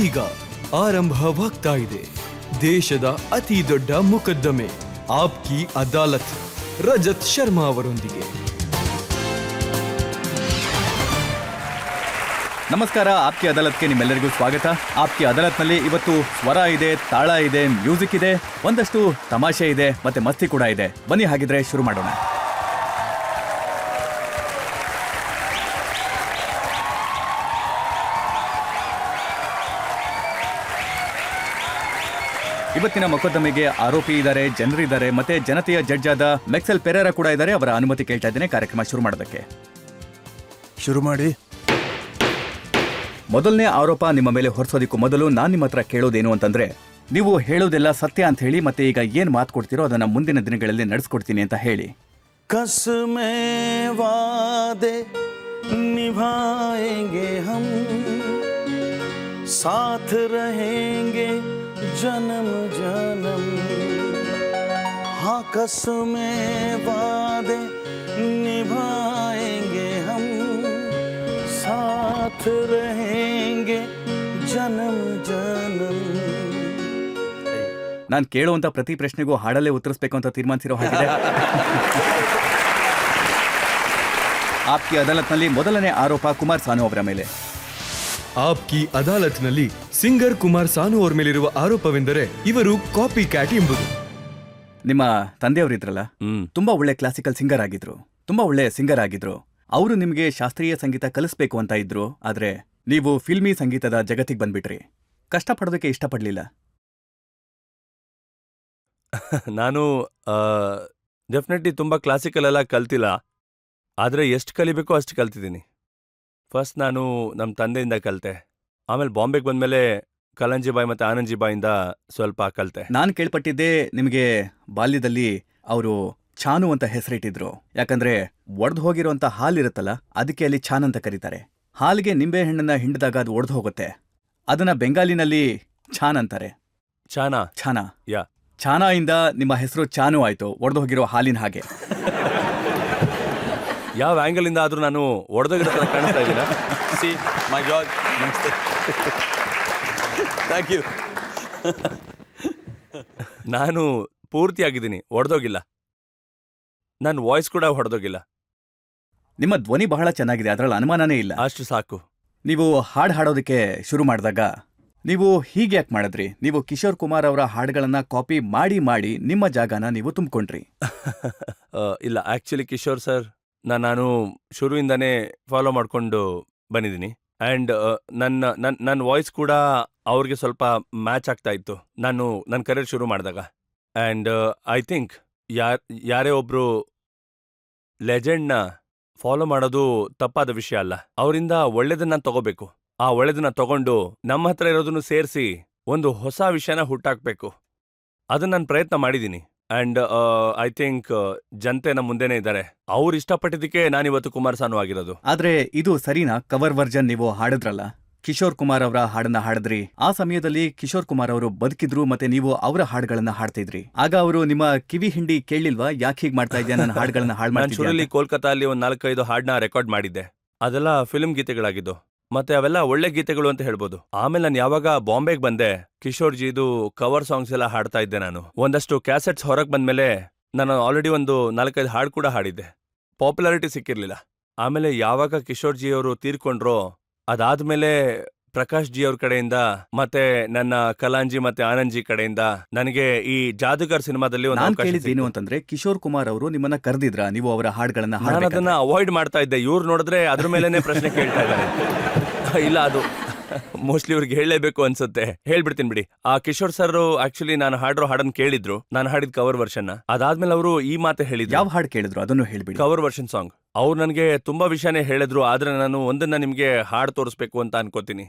ಈಗ ಆರಂಭವಾಗ್ತಾ ಇದೆ ದೇಶದ ಅತಿ ದೊಡ್ಡ ಮೊಕದ್ದಮೆ ಆಪ್ಕಿ ಅದಾಲತ್ ರಜತ್ ಶರ್ಮಾ ಅವರೊಂದಿಗೆ. ನಮಸ್ಕಾರ. ಆಪ್ಕಿ ಅದಾಲತ್ಗೆ ನಿಮ್ಮೆಲ್ಲರಿಗೂ ಸ್ವಾಗತ. ಆಪ್ಕಿ ಅದಾಲತ್ನಲ್ಲಿ ಇವತ್ತು ಸ್ವರ ಇದೆ, ತಾಳ ಇದೆ, ಮ್ಯೂಸಿಕ್ ಇದೆ, ಒಂದಷ್ಟು ತಮಾಷೆ ಇದೆ, ಮತ್ತೆ ಮಸ್ತಿ ಕೂಡ ಇದೆ. ಬನ್ನಿ ಹಾಗಿದ್ರೆ ಶುರು ಮಾಡೋಣ. ಇವತ್ತಿನ ಮೊಕದ್ದಮೆಗೆ ಆರೋಪಿ ಇದ್ದಾರೆ, ಜನರಿದ್ದಾರೆ, ಮತ್ತೆ ಜನತೆಯ ಜಡ್ಜ್ ಆದ ಮೆಕ್ಸೆಲ್ ಪೆರೇರಾ ಕೂಡ ಇದ್ದಾರೆ. ಅವರ ಅನುಮತಿ ಕೇಳ್ತಾ ಇದ್ದೇನೆ ಕಾರ್ಯಕ್ರಮ ಶುರು ಮಾಡೋದಕ್ಕೆ. ಶುರು ಮಾಡಿ. ಮೊದಲನೇ ಆರೋಪ ನಿಮ್ಮ ಮೇಲೆ ಹೊರಿಸೋದಕ್ಕೂ ಮೊದಲು ನಾನು ನಿಮ್ಮ ಹತ್ರ ಕೇಳೋದೇನು ಅಂತಂದ್ರೆ, ನೀವು ಹೇಳೋದೆಲ್ಲ ಸತ್ಯ ಅಂತ ಹೇಳಿ, ಮತ್ತೆ ಈಗ ಏನ್ ಮಾತು ಕೊಡ್ತೀರೋ ಅದನ್ನ ಮುಂದಿನ ದಿನಗಳಲ್ಲಿ ನಡೆಸ್ಕೊಡ್ತೀನಿ ಅಂತ ಹೇಳಿ. ಕಸ್ಮೇ ವಾದೆ ನಿಭಾಯೆಂಗೆ ಹಮ್, ಸಾಥ್ रहेंगे जन्म जन्म. हाँ कस्मे वादे निभाएंगे हम, साथ रहेंगे जन्म जन्म. ನಾನು ಕೇಳುವಂತ ಪ್ರತಿ ಪ್ರಶ್ನೆಗೂ ಹಾಡಲ್ಲೇ ಉತ್ತರಿಸಬೇಕು ಅಂತ ತೀರ್ಮಾನಿಸಿರೋ ಹಾಗಿದೆ. ಆಪ್ಕಿ ಅದಾಲತ್ನಲ್ಲಿ ಮೊದಲನೇ ಆರೋಪ ಕುಮಾರ್ ಸಾನು ಅವರ ಮೇಲೆ. ಆಪ್ಕಿ ಅದಾಲತ್ನಲ್ಲಿ ಸಿಂಗರ್ ಕುಮಾರ್ ಸಾನು ಅವರ ಮೇಲಿರುವ ಆರೋಪವೆಂದರೆ ಇವರು ಕಾಪಿ ಕ್ಯಾಟ್ ಎಂಬುದು. ನಿಮ್ಮ ತಂದೆಯವರಿದ್ರಲ್ಲ, ತುಂಬಾ ಒಳ್ಳೆ ಕ್ಲಾಸಿಕಲ್ ಸಿಂಗರ್ ಆಗಿದ್ರು, ತುಂಬಾ ಒಳ್ಳೆ ಸಿಂಗರ್ ಆಗಿದ್ರು. ಅವರು ನಿಮಗೆ ಶಾಸ್ತ್ರೀಯ ಸಂಗೀತ ಕಲಿಸ್ಬೇಕು ಅಂತ ಇದ್ರು. ಆದ್ರೆ ನೀವು ಫಿಲ್ಮಿ ಸಂಗೀತದ ಜಗತ್ತಿಗೆ ಬಂದ್ಬಿಟ್ರಿ. ಕಷ್ಟಪಡೋದಕ್ಕೆ ಇಷ್ಟಪಡ್ಲಿಲ್ಲ. ನಾನು ಡೆಫಿನೆಟ್ಲಿ ತುಂಬ ಕ್ಲಾಸಿಕಲ್ ಎಲ್ಲ ಕಲ್ತಿಲ್ಲ, ಆದರೆ ಎಷ್ಟು ಕಲಿಬೇಕೋ ಅಷ್ಟು ಕಲ್ತಿದ್ದೀನಿ. ಫಸ್ಟ್ ನಾನು ನಮ್ಮ ತಂದೆಯಿಂದ ಕಲಿತೆ, ಆಮೇಲೆ ಬಾಂಬೆಗೆ ಬಂದಮೇಲೆ ಕಲಂಜಿಬಾಯಿ ಮತ್ತು ಆನಂಜಿಬಾಯಿಂದ ಸ್ವಲ್ಪ ಕಲಿತೆ. ನಾನು ಕೇಳ್ಪಟ್ಟಿದ್ದೆ ನಿಮಗೆ ಬಾಲ್ಯದಲ್ಲಿ ಅವರು ಚಾನು ಅಂತ ಹೆಸರಿಟ್ಟಿದ್ರು. ಯಾಕಂದ್ರೆ ಒಡೆದು ಹೋಗಿರುವಂತ ಹಾಲಿರುತ್ತಲ್ಲ, ಅದಕ್ಕೆ ಅಲ್ಲಿ ಚಾನ್ ಅಂತ ಕರೀತಾರೆ. ಹಾಲಿಗೆ ನಿಂಬೆ ಹಣ್ಣನ್ನ ಹಿಂಡಿದಾಗ ಅದು ಒಡೆದು ಹೋಗುತ್ತೆ, ಅದನ್ನ ಬೆಂಗಾಲಿನಲ್ಲಿ ಛಾನ್ ಅಂತಾರೆ. ಛಾನಾ. ಯಾ, ಛಾನಾ ಇಂದ ನಿಮ್ಮ ಹೆಸರು ಚಾನು ಆಯ್ತು, ಒಡೆದು ಹೋಗಿರೋ ಹಾಲಿನ ಹಾಗೆ. ಯಾವ ಆ್ಯಂಗಲ್ ಇಂದ ಆದ್ರೂ ನಾನು ಒಡೆದೋಗಿರೋ ಥರ ಕಾಣಿಸ್ತಾ ಇದ್ದೀನ. ಸಿ ಮೈ ಜಾರ್ಜ್, ನಮಸ್ತೆ. Thank you. ನಾನು ಪೂರ್ತಿಯಾಗಿದ್ದೀನಿ, ಒಡೆದೋಗಿಲ್ಲ. ನನ್ನ ವಾಯ್ಸ್ ಕೂಡ ಹೊಡೆದೋಗಿಲ್ಲ. ನಿಮ್ಮ ಧ್ವನಿ ಬಹಳ ಚೆನ್ನಾಗಿದೆ, ಅದರಲ್ಲಿ ಅನುಮಾನನೇ ಇಲ್ಲ. ಅಷ್ಟು ಸಾಕು. ನೀವು ಹಾಡು ಹಾಡೋದಕ್ಕೆ ಶುರು ಮಾಡಿದಾಗ ನೀವು ಹೀಗೆ ಯಾಕೆ ಮಾಡಿದ್ರಿ? ನೀವು ಕಿಶೋರ್ ಕುಮಾರ್ ಅವರ ಹಾಡುಗಳನ್ನ ಕಾಪಿ ಮಾಡಿ ಮಾಡಿ ನಿಮ್ಮ ಜಾಗನ ನೀವು ತುಂಬಿಕೊಂಡ್ರಿ. ಇಲ್ಲ, ಆ್ಯಕ್ಚುಲಿ ಕಿಶೋರ್ ಸರ್ ನಾನು ಶುರುವಿಂದನೇ ಫಾಲೋ ಮಾಡಿಕೊಂಡು ಬಂದಿದ್ದೀನಿ. ಆ್ಯಂಡ್ ನನ್ನ ವಾಯ್ಸ್ ಕೂಡ ಅವ್ರಿಗೆ ಸ್ವಲ್ಪ ಮ್ಯಾಚ್ ಆಗ್ತಾ ಇತ್ತು ನಾನು ನನ್ನ ಕರಿಯರ್ ಶುರು ಮಾಡಿದಾಗ. ಆ್ಯಂಡ್ ಐ ಥಿಂಕ್ ಯಾರೇ ಒಬ್ರು ಲೆಜೆಂಡ್ನ ಫಾಲೋ ಮಾಡೋದು ತಪ್ಪಾದ ವಿಷಯ ಅಲ್ಲ. ಅವರಿಂದ ಒಳ್ಳೇದನ್ನ ತಗೋಬೇಕು. ಆ ಒಳ್ಳೇದನ್ನ ತಗೊಂಡು ನಮ್ಮ ಹತ್ರ ಇರೋದನ್ನು ಸೇರಿಸಿ ಒಂದು ಹೊಸ ವಿಷಯನ ಹುಟ್ಟಾಕ್ಬೇಕು. ಅದನ್ನ ನಾನು ಪ್ರಯತ್ನ ಮಾಡಿದ್ದೀನಿ. ಆ್ಯಂಡ್ ಐ ಥಿಂಕ್ ಜನತೆ ನಮ್ಮ ಮುಂದೆನೇ ಇದ್ದಾರೆ. ಅವ್ರು ಇಷ್ಟಪಟ್ಟಿದ್ದಕ್ಕೆ ನಾನಿವತ್ತು ಕುಮಾರ್ ಸಾನು ಆಗಿರೋದು. ಆದ್ರೆ ಇದು ಸರಿನಾ? ಕವರ್ ವರ್ಜನ್ ನೀವು ಹಾಡಿದ್ರಲ್ಲ, ಕಿಶೋರ್ ಕುಮಾರ್ ಅವರ ಹಾಡನ್ನ ಹಾಡಿದ್ರಿ. ಆ ಸಮಯದಲ್ಲಿ ಕಿಶೋರ್ ಕುಮಾರ್ ಅವರು ಬದುಕಿದ್ರು, ಮತ್ತೆ ನೀವು ಅವರ ಹಾಡುಗಳನ್ನ ಹಾಡ್ತಿದ್ರಿ. ಆಗ ಅವರು ನಿಮ್ಮ ಕಿವಿ ಹಿಂಡಿ ಕೇಳಿಲ್ವಾ, ಯಾಕೆ ಹೀಗೆ ಮಾಡ್ತಾ ಇದ್ಯಾ, ನನ್ನ ಹಾಡುಗಳನ್ನ ಹಾಳು ನಾನು ಶುರುಲಿ ಕೋಲ್ಕತ್ತಾಲ್ಲಿ ಒಂದು 4-5 ಹಾಡನ್ನ ರೆಕಾರ್ಡ್ ಮಾಡಿದ್ದೆ. ಅದೆಲ್ಲ ಫಿಲ್ಮ್ ಗೀತೆಗಳಾಗಿದ್ದು, ಮತ್ತೆ ಅವೆಲ್ಲ ಒಳ್ಳೆ ಗೀತೆಗಳು ಅಂತ ಹೇಳ್ಬೋದು. ಆಮೇಲೆ ನಾನು ಯಾವಾಗ ಬಾಂಬೆಗೆ ಬಂದೆ, ಕಿಶೋರ್ ಜಿದು ಕವರ್ ಸಾಂಗ್ಸ್ ಎಲ್ಲ ಹಾಡ್ತಾ ಇದ್ದೆ. ನಾನು ಒಂದಷ್ಟು ಕ್ಯಾಸೆಟ್ಸ್ ಹೊರಗೆ ಬಂದ್ಮೇಲೆ ನಾನು ಆಲ್ರೆಡಿ ಒಂದು 4-5 ಹಾಡು ಕೂಡ ಹಾಡಿದ್ದೆ. ಪಾಪ್ಯುಲಾರಿಟಿ ಸಿಕ್ಕಿರ್ಲಿಲ್ಲ. ಆಮೇಲೆ ಯಾವಾಗ ಕಿಶೋರ್ ಜಿ ಅವರು ತೀರ್ಕೊಂಡ್ರೋ, ಅದಾದ್ಮೇಲೆ ಪ್ರಕಾಶ್ ಜಿ ಅವ್ರ ಕಡೆಯಿಂದ ಮತ್ತೆ ನನ್ನ ಕಲಾಂಜಿ ಮತ್ತೆ ಆನಂದ್ ಜಿ ಕಡೆಯಿಂದ ನನಗೆ ಈ ಜಾದೂಗರ್ ಸಿನಿಮಾದಲ್ಲಿ ಒಂದು ಅವಕಾಶ ಕೇಳಿದ್ದೇನು ಅಂತಂದ್ರೆ, ಕಿಶೋರ್ ಕುಮಾರ್ ಅವರು ನಿಮ್ಮನ್ನ ಕರೆದಿದ್ರ, ನೀವು ಅವರ ಹಾಡುಗಳನ್ನ ನಾನು ಅದನ್ನ ಅವಾಯ್ಡ್ ಮಾಡ್ತಾ ಇದ್ದೆ. ಇವ್ರು ನೋಡಿದ್ರೆ ಅದ್ರ ಮೇಲೆನೆ ಪ್ರಶ್ನೆ ಕೇಳ್ತಾ ಇದ್ದಾರೆ. ಇಲ್ಲ, ಅದು ಮೋಸ್ಟ್ಲಿ ಇವ್ರಿಗೆ ಹೇಳಲೇಬೇಕು ಅನ್ಸುತ್ತೆ. ಹೇಳ್ಬಿಡ್ತೀನಿ ಬಿಡಿ. ಆ ಕಿಶೋರ್ ಸರ್ ಆಕ್ಚುಲಿ ನಾನು ಹಾಡಿರೋ ಹಾಡನ್ನು ಕೇಳಿದ್ರು, ನಾನು ಹಾಡಿದ ಕವರ್ ವರ್ಷನ್. ಅದಾದ್ಮೇಲೆ ಅವರು ಈ ಮಾತೆ ಹೇಳಿದ್ರು. ಯಾವ ಹಾಡು ಕೇಳಿದ್ರು ಅದನ್ನು ಹೇಳ್ಬಿಡಿ. Cover version song. ಅವ್ರು ನನಗೆ ತುಂಬಾ ವಿಷಯನೇ ಹೇಳಿದ್ರು, ಆದ್ರೆ ನಾನು ಒಂದನ್ನ ನಿಮ್ಗೆ ಹಾಡು ತೋರಿಸ್ಬೇಕು ಅಂತ ಅನ್ಕೋತೀನಿ.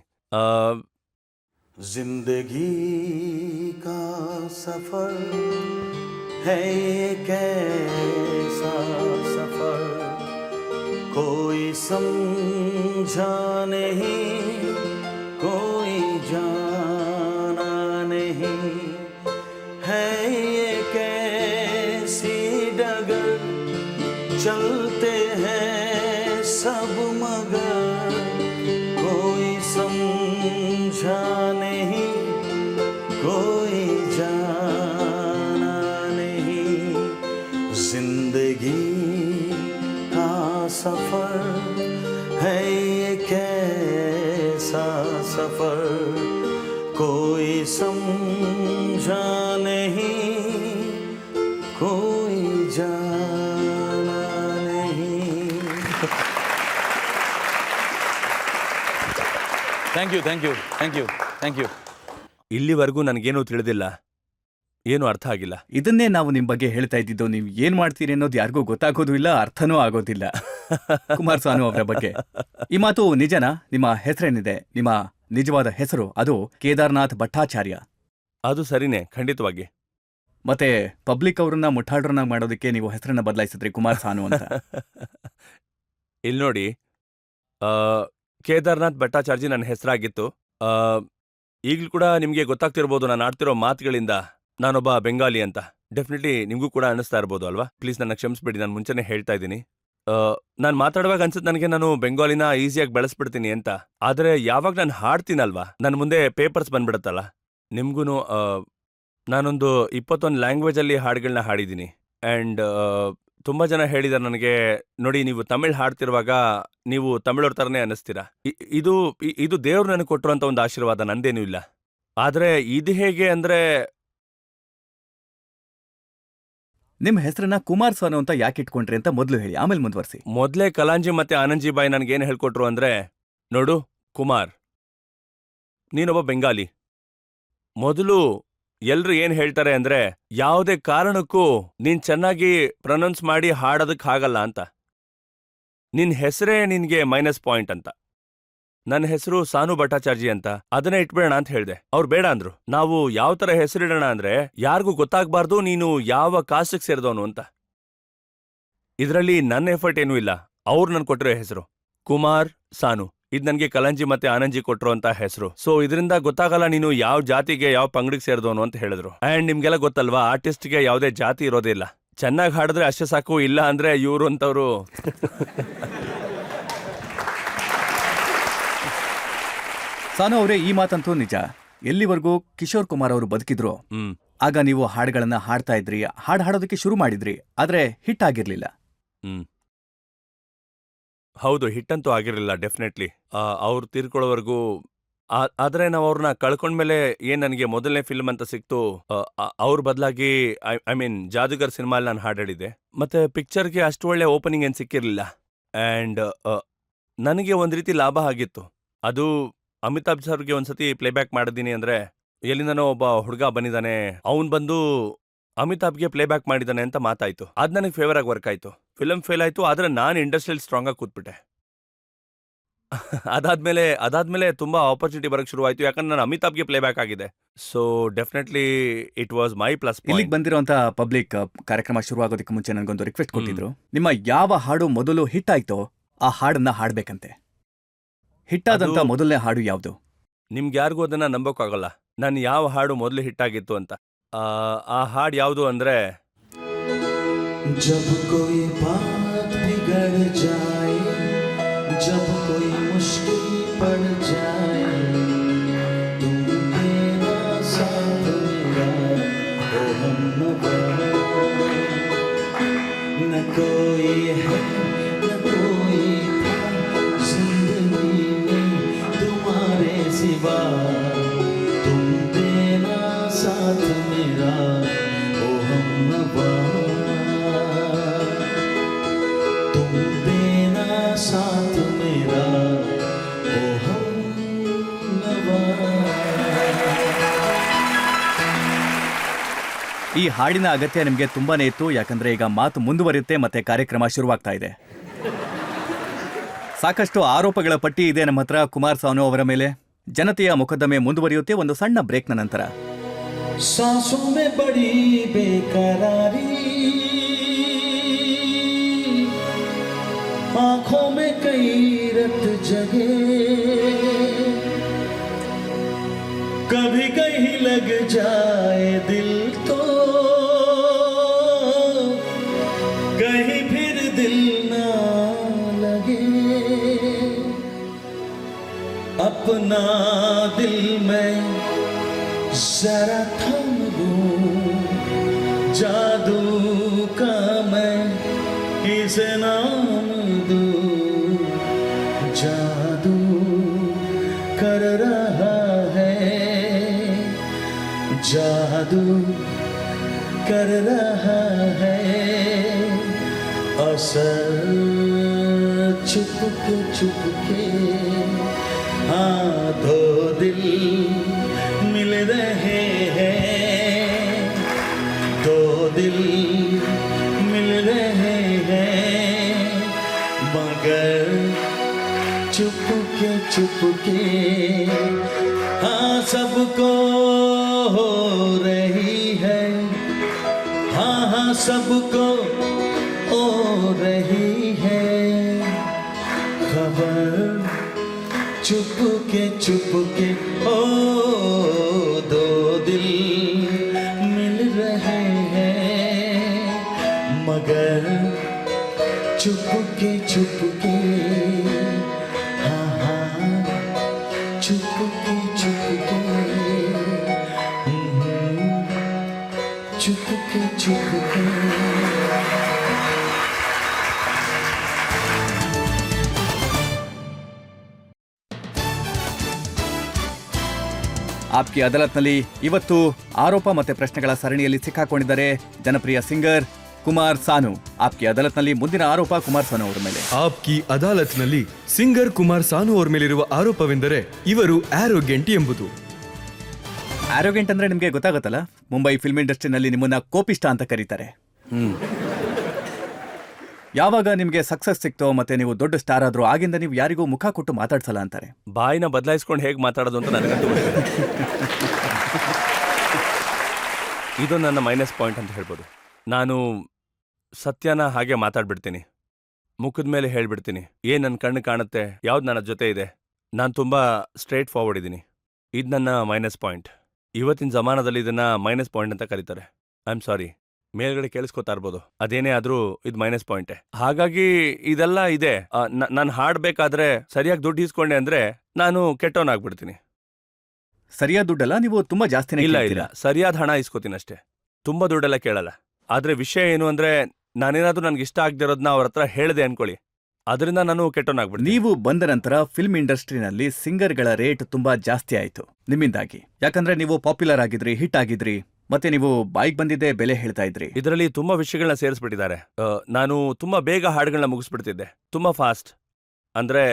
जिंदगी का सफर है ये कैसा सफर, कोई समझा नहीं, कोई जाना नहीं, है ये कैसी डगर, चलते हैं सब मगर कोई समझा समझा नहीं, कोई जाना नहीं. Thank you. ಇಲ್ಲಿವರೆಗೂ ನನಗೇನೂ ತಿಳಿದಿಲ್ಲ, ಏನೂ ಅರ್ಥ ಆಗಿಲ್ಲ. ಇದನ್ನೇ ನಾವು ನಿಮ್ ಬಗ್ಗೆ ಹೇಳ್ತಾ ಇದ್ದಿದ್ದು. ನೀವು ಏನ್ ಮಾಡ್ತೀರಿ ಅನ್ನೋದು ಯಾರಿಗೂ ಗೊತ್ತಾಗೋದು ಇಲ್ಲ, ಅರ್ಥನೂ ಆಗೋದಿಲ್ಲ. ಕುಮಾರ್ ಸಾನು ಅವರ ಬಗ್ಗೆ ಈ ಮಾತು ನಿಜನಾ? ನಿಮ್ಮ ಹೆಸರೇನಿದೆ, ನಿಮ್ಮ ನಿಜವಾದ ಹೆಸರು ಅದು ಕೇದಾರ್ನಾಥ್ ಭಟ್ಟಾಚಾರ್ಯ. ಅದು ಸರಿನೇ, ಖಂಡಿತವಾಗಿ. ಮತ್ತೆ ಪಬ್ಲಿಕ್ ಅವ್ರನ್ನ ಮುಠಾಳ್ರನ್ನ ಮಾಡೋದಕ್ಕೆ ನೀವು ಹೆಸರನ್ನ ಬದಲಾಯಿಸಿದ್ರಿ ಕುಮಾರ್ ಸಾನು ಅಂತ. ಇಲ್ಲಿ ನೋಡಿ, ಕೇದಾರ್ನಾಥ್ ಭಟ್ಟಾಚಾರ್ಜಿ ನನ್ನ ಹೆಸರಾಗಿತ್ತು. ಈಗಲೂ ಕೂಡ ನಿಮಗೆ ಗೊತ್ತಾಗ್ತಿರ್ಬೋದು ನಾನು ಆಡ್ತಿರೋ ಮಾತುಗಳಿಂದ ನಾನೊಬ್ಬ ಬೆಂಗಾಲಿ ಅಂತ. ಡೆಫಿನೆಟ್ಲಿ ನಿಮಗೂ ಕೂಡ ಅನ್ನಿಸ್ತಾ ಇರ್ಬೋದು ಅಲ್ವಾ? ಪ್ಲೀಸ್ ನನ್ನ ಕ್ಷಮಿಸ್ಬಿಡಿ, ನಾನು ಮುಂಚೆನೇ ಹೇಳ್ತಾ ಇದ್ದೀನಿ. ನಾನು ಮಾತಾಡುವಾಗ ಅನ್ಸುತ್ತೆ ನನಗೆ ನಾನು ಬೆಂಗಾಲಿನ ಈಸಿಯಾಗಿ ಬೆಳೆಸ್ಬಿಡ್ತೀನಿ ಅಂತ. ಆದರೆ ಯಾವಾಗ ನಾನು ಹಾಡ್ತೀನಲ್ವಾ, ನನ್ನ ಮುಂದೆ ಪೇಪರ್ಸ್ ಬಂದ್ಬಿಡುತ್ತಲ್ಲ. ನಿಮ್ಗೂ ನಾನೊಂದು 21 ಲ್ಯಾಂಗ್ವೇಜಲ್ಲಿ ಹಾಡುಗಳನ್ನ ಹಾಡಿದ್ದೀನಿ. ಆ್ಯಂಡ್ ತುಂಬ ಜನ ಹೇಳಿದ್ದಾರೆ ನನಗೆ, ನೋಡಿ ನೀವು ತಮಿಳ್ ಹಾಡ್ತಿರುವಾಗ ನೀವು ತಮಿಳವ್ರ ಥರನೇ ಅನ್ನಿಸ್ತೀರಾ. ಇದು ದೇವ್ರು ನನಗೆ ಕೊಟ್ಟಿರುವಂಥ ಒಂದು ಆಶೀರ್ವಾದ, ನಂದೇನೂ ಇಲ್ಲ. ಆದರೆ ಇದು ಹೇಗೆ ಅಂದರೆ, ನಿಮ್ ಹೆಸರನ್ನ ಕುಮಾರ್ ಸಾನು ಅಂತ ಯಾಕೆ ಇಟ್ಕೊಂಡ್ರಿ ಅಂತ ಮೊದಲು ಹೇಳಿ, ಆಮೇಲೆ ಮುಂದುವರಿಸಿ. ಮೊದಲೇ ಕಲಾಂಜಿ ಮತ್ತೆ ಆನಂದ್ಜಿ ಬಾಯಿ ನನಗೇನು ಹೇಳ್ಕೊಟ್ರು ಅಂದರೆ, ನೋಡು ಕುಮಾರ್, ನೀನೊಬ್ಬ ಬೆಂಗಾಲಿ. ಮೊದಲು ಎಲ್ರು ಏನ್ ಹೇಳ್ತಾರೆ ಅಂದ್ರೆ, ಯಾವುದೇ ಕಾರಣಕ್ಕೂ ನೀನ್ ಚೆನ್ನಾಗಿ ಪ್ರೊನೌನ್ಸ್ ಮಾಡಿ ಹಾಡೋದಕ್ಕಾಗಲ್ಲ ಅಂತ. ನಿನ್ ಹೆಸರೇ ನಿನ್ಗೆ -ಪಾಯಿಂಟ್ ಅಂತ. ನನ್ನ ಹೆಸರು ಸಾನು ಭಟ್ಟಾಚಾರ್ಜಿ ಅಂತ, ಅದನ್ನೇ ಇಟ್ಬೇಡ ಅಂತ ಹೇಳ್ದೆ. ಅವ್ರು ಬೇಡ ಅಂದ್ರು. ನಾವು ಯಾವ ತರ ಹೆಸರಿಡೋಣ ಅಂದ್ರೆ ಯಾರಿಗೂ ಗೊತ್ತಾಗ್ಬಾರ್ದು ನೀನು ಯಾವ ಕಾಸ್ಟಿಗೆ ಸೇರಿದವನು ಅಂತ. ಇದರಲ್ಲಿ ನನ್ನ ಎಫರ್ಟ್ ಏನೂ ಇಲ್ಲ, ಅವ್ರು ನನ್ ಕೊಟ್ಟಿರೋ ಹೆಸರು ಕುಮಾರ್ ಸಾನು. ಇದು ನನಗೆ ಕಲಂಜಿ ಮತ್ತೆ ಆನಂದ್ಜಿ ಕೊಟ್ಟಿರೋ ಅಂತ ಹೆಸರು. ಸೊ ಇದರಿಂದ ಗೊತ್ತಾಗಲ್ಲ ನೀನು ಯಾವ ಜಾತಿಗೆ ಯಾವ ಪಂಗಡಿಗೆ ಸೇರಿದವನು ಅಂತ ಹೇಳಿದ್ರು. ಅಂಡ್ ನಿಮ್ಗೆಲ್ಲ ಗೊತ್ತಲ್ವಾ, ಆರ್ಟಿಸ್ಟ್ಗೆ ಯಾವುದೇ ಜಾತಿ ಇರೋದೇ ಇಲ್ಲ. ಚೆನ್ನಾಗಿ ಹಾಡಿದ್ರೆ ಅಷ್ಟೇ ಸಾಕು, ಇಲ್ಲ ಅಂದ್ರೆ ಇವರು ಅಂತವ್ರು. ಸಾನು ಅವರೇ, ಈ ಮಾತಂತೂ ನಿಜ. ಎಲ್ಲಿವರೆಗೂ ಕಿಶೋರ್ ಕುಮಾರ್ ಅವರು ಬದುಕಿದ್ರು ಆಗ ನೀವು ಹಾಡುಗಳನ್ನ ಹಾಡ್ತಾ ಇದ್ರಿ, ಹಾಡೋದಕ್ಕೆ ಶುರು ಮಾಡಿದ್ರಿ, ಆದ್ರೆ ಹಿಟ್ ಆಗಿರ್ಲಿಲ್ಲ. ಹೌದು, ಹಿಟ್ಟಂತೂ ಆಗಿರಲಿಲ್ಲ ಡೆಫಿನೆಟ್ಲಿ. ಅವ್ರು ತೀರ್ಕೊಳ್ಳೋವರೆಗೂ. ಆದ್ರೆ ನಾವು ಅವ್ರನ್ನ ಕಳ್ಕೊಂಡ್ಮೇಲೆ ಏನ್ ನನಗೆ ಮೊದಲನೇ ಫಿಲ್ಮ್ ಅಂತ ಸಿಕ್ತು, ಅವ್ರ ಬದಲಾಗಿ ಐ ಮೀನ್ ಜಾದೂಗರ್ ಸಿನಿಮಾಲಿ ನಾನು ಹಾಡಾಡಿದ್ದೆ. ಮತ್ತೆ ಪಿಕ್ಚರ್ಗೆ ಅಷ್ಟು ಒಳ್ಳೆ ಓಪನಿಂಗ್ ಏನು ಸಿಕ್ಕಿರಲಿಲ್ಲ. ಆ್ಯಂಡ್ ನನಗೆ ಒಂದು ರೀತಿ ಲಾಭ ಆಗಿತ್ತು. ಅದು ಅಮಿತಾಬ್ ಸರ್ಗೆ ಒಂದ್ಸತಿ ಪ್ಲೇಬ್ಯಾಕ್ ಮಾಡಿದ್ದೀನಿ ಅಂದ್ರೆ, ಎಲ್ಲಿಂದನೋ ಒಬ್ಬ ಹುಡುಗ ಬಂದಿದ್ದಾನೆ, ಅವನು ಬಂದು ಅಮಿತಾಬ್ಗೆ ಪ್ಲೇಬ್ಯಾಕ್ ಮಾಡಿದ್ದಾನೆ ಅಂತ ಮಾತಾಯ್ತು. ಅದು ನನಗೆ ಫೇವರ್ ಆಗಿ ವರ್ಕ್ ಆಯ್ತು. ಫಿಲಮ್ ಫೇಲ್ ಆಯ್ತು, ಆದ್ರೆ ನಾನು ಇಂಡಸ್ಟ್ರಿಯಲ್ಲಿ ಸ್ಟ್ರಾಂಗ್ ಆಗಿ ಕೂತ್ಬಿಟ್ಟೆ. ಅದಾದ್ಮೇಲೆ ತುಂಬಾ ಆಪರ್ಚುನಿಟಿ ಬರಕ್ ಶುರು ಆಯ್ತು, ಯಾಕಂದ್ರೆ ನಾನು ಅಮಿತಾಬ್ಗೆ ಪ್ಲೇಬ್ಯಾಕ್ ಆಗಿದೆ. So definitely it was my plus. ಇಲ್ಲಿಗೆ ಬಂದಿರುವಂತ ಪಬ್ಲಿಕ್ ಕಾರ್ಯಕ್ರಮ ಶುರು ಆಗೋದಕ್ಕೆ ಮುಂಚೆ ನನಗೊಂದು ರಿಕ್ವೆಸ್ಟ್ ಕೊಟ್ಟಿದ್ರು. ನಿಮ್ಮ ಯಾವ ಹಾಡು ಮೊದಲು ಹಿಟ್ ಆಯ್ತೋ ಆ ಹಾಡನ್ನ ಹಾಡ್ಬೇಕಂತೆ. ಹಿಟ್ಟಾದಂತ ಮೊದಲನೇ ಹಾಡು ಯಾವುದು? ನಿಮ್ಗೆ ಯಾರಿಗೂ ಅದನ್ನ ನಂಬೋಕ್ಕಾಗಲ್ಲ ನಾನು ಯಾವ ಹಾಡು ಮೊದಲು ಹಿಟ್ ಆಗಿತ್ತು ಅಂತ. ಆ ಹಾಡು ಯಾವುದು ಅಂದ್ರೆ, जब कोई बात बिगड़ जाए, जब कोई मुश्किल पड़ जाए, तुम मेरा साथ मेरा ओ हमनवा. न कोई है न कोई था जिंदगी में तुम्हारे सिवा, तुम मेरा साथ मेरा ओ हमनवा. साथ मेरा ओ हमनवा. ಈ ಹಾಡಿನ ಅಗತ್ಯ ನಿಮಗೆ ತುಂಬಾನೇ ಇತ್ತು, ಯಾಕಂದ್ರೆ ಈಗ ಮಾತು ಮುಂದುವರಿಯುತ್ತೆ ಮತ್ತೆ ಕಾರ್ಯಕ್ರಮ ಶುರುವಾಗ್ತಾ ಇದೆ. ಸಾಕಷ್ಟು ಆರೋಪಗಳ ಪಟ್ಟಿ ಇದೆ ನಮ್ಮ ಹತ್ರ ಕುಮಾರ್ ಸಾನು ಅವರ ಮೇಲೆ. ಜನತೆಯ ಮೊಕದ್ದಮೆ ಮುಂದುವರಿಯುತ್ತೆ ಒಂದು ಸಣ್ಣ ಬ್ರೇಕ್ನ ನಂತರ. सांसों में बड़ी बेकरारी, आंखों में कई रत जगे, कभी कहीं लग जाए दिल तो कहीं फिर दिल ना लगे. अपना दिल में जरा थम लूं, जादू का मैं किसे नाम दूं. जादू कर रहा है जादू कर रहा है असर चुपके चुपके हाँ दो दिल मिल रहे हैं दो दिल मिल रहे हैं मगर चुपके चुपके हाँ सबको हो रही है हाँ हाँ सबको हो रही है खबर चुपके चुपके ओ दो दिल मिल रहे हैं मगर चुपके चुपके हाँ हाँ चुपके चुपके चुपके चुपके ಆಪ್ಕಿ ಅದಾಲತ್ನಲ್ಲಿ ಇವತ್ತು ಆರೋಪ ಮತ್ತೆ ಪ್ರಶ್ನೆಗಳ ಸರಣಿಯಲ್ಲಿ ಸಿಕ್ಕಾಕೊಂಡಿದ್ದಾರೆ ಜನಪ್ರಿಯ ಸಿಂಗರ್ ಕುಮಾರ್ ಸಾನು. ಆಪ್ಕಿ ಅದಾಲತ್ನಲ್ಲಿ ಮುಂದಿನ ಆರೋಪ ಕುಮಾರ್ ಸಾನು ಅವರ ಮೇಲೆ. ಆಪ್ಕಿ ಅದಾಲತ್ನಲ್ಲಿ ಸಿಂಗರ್ ಕುಮಾರ್ ಸಾನು ಅವರ ಮೇಲಿರುವ ಆರೋಪವೆಂದರೆ ಇವರು ಆರೋಗ್ಯಂಟ್ ಎಂಬುದು. ಆರೋಗ್ಯಂಟ್ ಅಂದ್ರೆ ನಿಮಗೆ ಗೊತ್ತಾಗುತ್ತಲ್ಲ, ಮುಂಬೈ ಫಿಲ್ಮ್ ಇಂಡಸ್ಟ್ರಿನಲ್ಲಿ ನಿಮ್ಮನ್ನ ಕೋಪಿಷ್ಟ ಅಂತ ಕರೀತಾರೆ. ಯಾವಾಗ ನಿಮಗೆ ಸಕ್ಸಸ್ ಸಿಕ್ತೋ ಮತ್ತೆ ನೀವು ದೊಡ್ಡ ಸ್ಟಾರ್ ಆದ್ರೂ ಆಗಿಂದ ನೀವು ಯಾರಿಗೂ ಮುಖ ಕೊಟ್ಟು ಮಾತಾಡ್ಸಲ್ಲ ಅಂತಾರೆ. ಬಾಯಿನ ಬದಲಾಯಿಸ್ಕೊಂಡು ಹೇಗೆ ಮಾತಾಡೋದು ಅಂತ ನನಗಂತೂ ಗೊತ್ತಿಲ್ಲ. ಇದು ನನ್ನ ಮೈನಸ್ ಪಾಯಿಂಟ್ ಅಂತ ಹೇಳ್ಬೋದು. ನಾನು ಸತ್ಯನ ಹಾಗೆ ಮಾತಾಡ್ಬಿಡ್ತೀನಿ, ಮುಖದ ಮೇಲೆ ಹೇಳ್ಬಿಡ್ತೀನಿ. ಏನ್ ನನ್ನ ಕಣ್ಣು ಕಾಣುತ್ತೆ, ಯಾವ್ದು ನನ್ನ ಜೊತೆ ಇದೆ, ನಾನು ತುಂಬಾ ಸ್ಟ್ರೇಟ್ ಫಾರ್ವರ್ಡ್ ಇದ್ದೀನಿ. ಇದು ನನ್ನ ಮೈನಸ್ ಪಾಯಿಂಟ್. ಇವತ್ತಿನ ಜಮಾನದಲ್ಲಿ ಇದನ್ನ ಮೈನಸ್ ಪಾಯಿಂಟ್ ಅಂತ ಕರೀತಾರೆ. ಐ ಆಮ್ ಸಾರಿ, ಮೇಲ್ಗಡೆ ಕೇಳಿಸ್ಕೊತಾ ಇರ್ಬೋದು, ಅದೇನೇ ಆದ್ರೂ ಇದು ಮೈನಸ್ ಪಾಯಿಂಟೇ. ಹಾಗಾಗಿ ಇದೆಲ್ಲ ಇದೆ. ನಾನು ಹಾಡ್ಬೇಕಾದ್ರೆ ಸರಿಯಾಗಿ ದುಡ್ಡು ಇಸ್ಕೊಂಡೆ ಅಂದ್ರೆ ನಾನು ಕೆಟ್ಟವನಾಗ್ಬಿಡ್ತೀನಿ. ಸರಿಯಾದ ದುಡ್ಡಲ್ಲ, ನೀವು ತುಂಬಾ ಜಾಸ್ತಿನೇ ಇಲ್ಲ ಕೇಳ್ತೀರಾ. ಇಲ್ಲ, ಸರಿಯಾದ ಹಣ ಇಸ್ಕೋತೀನಿ ಅಷ್ಟೇ, ತುಂಬಾ ದುಡ್ಡೆಲ್ಲ ಕೇಳಲ್ಲ. ಆದ್ರೆ ವಿಷಯ ಏನು ಅಂದ್ರೆ ನಾನೇನಾದ್ರೂ ನನ್ಗೆ ಇಷ್ಟ ಆಗದಿರೋದನ್ನ ಅವ್ರ ಹತ್ರ ಹೇಳ್ದೆ ಅನ್ಕೊಳ್ಳಿ, ಅದರಿಂದ ನಾನು ಕೆಟ್ಟವನಾಗ್ಬಿಡ್ತೀನಿ. ನೀವು ಬಂದ ನಂತರ ಫಿಲ್ಮ್ ಇಂಡಸ್ಟ್ರಿನಲ್ಲಿ ಸಿಂಗರ್ಗಳ ರೇಟ್ ತುಂಬಾ ಜಾಸ್ತಿ ಆಯ್ತು ನಿಮ್ಮಿಂದಾಗಿ. ಯಾಕಂದ್ರೆ ನೀವು ಪಾಪ್ಯುಲರ್ ಆಗಿದ್ರಿ, ಹಿಟ್ ಆಗಿದ್ರಿ, ಮತ್ತೆ ನೀವು ಬಾಯಿಗೆ ಬಂದಿದ್ದೆ ಬೆಲೆ ಹೇಳ್ತಾ ಇದ್ರಿ. ಇದರಲ್ಲಿ ತುಂಬಾ ವಿಷಯಗಳನ್ನ ಸೇರಿಸ್ಬಿಟ್ಟಿದ್ದಾರೆ. ನಾನು ತುಂಬಾ ಬೇಗ ಹಾಡುಗಳನ್ನ ಮುಗಿಸ್ಬಿಡ್ತಿದ್ದೆ, ತುಂಬಾ ಫಾಸ್ಟ್. ಅಂದ್ರೆ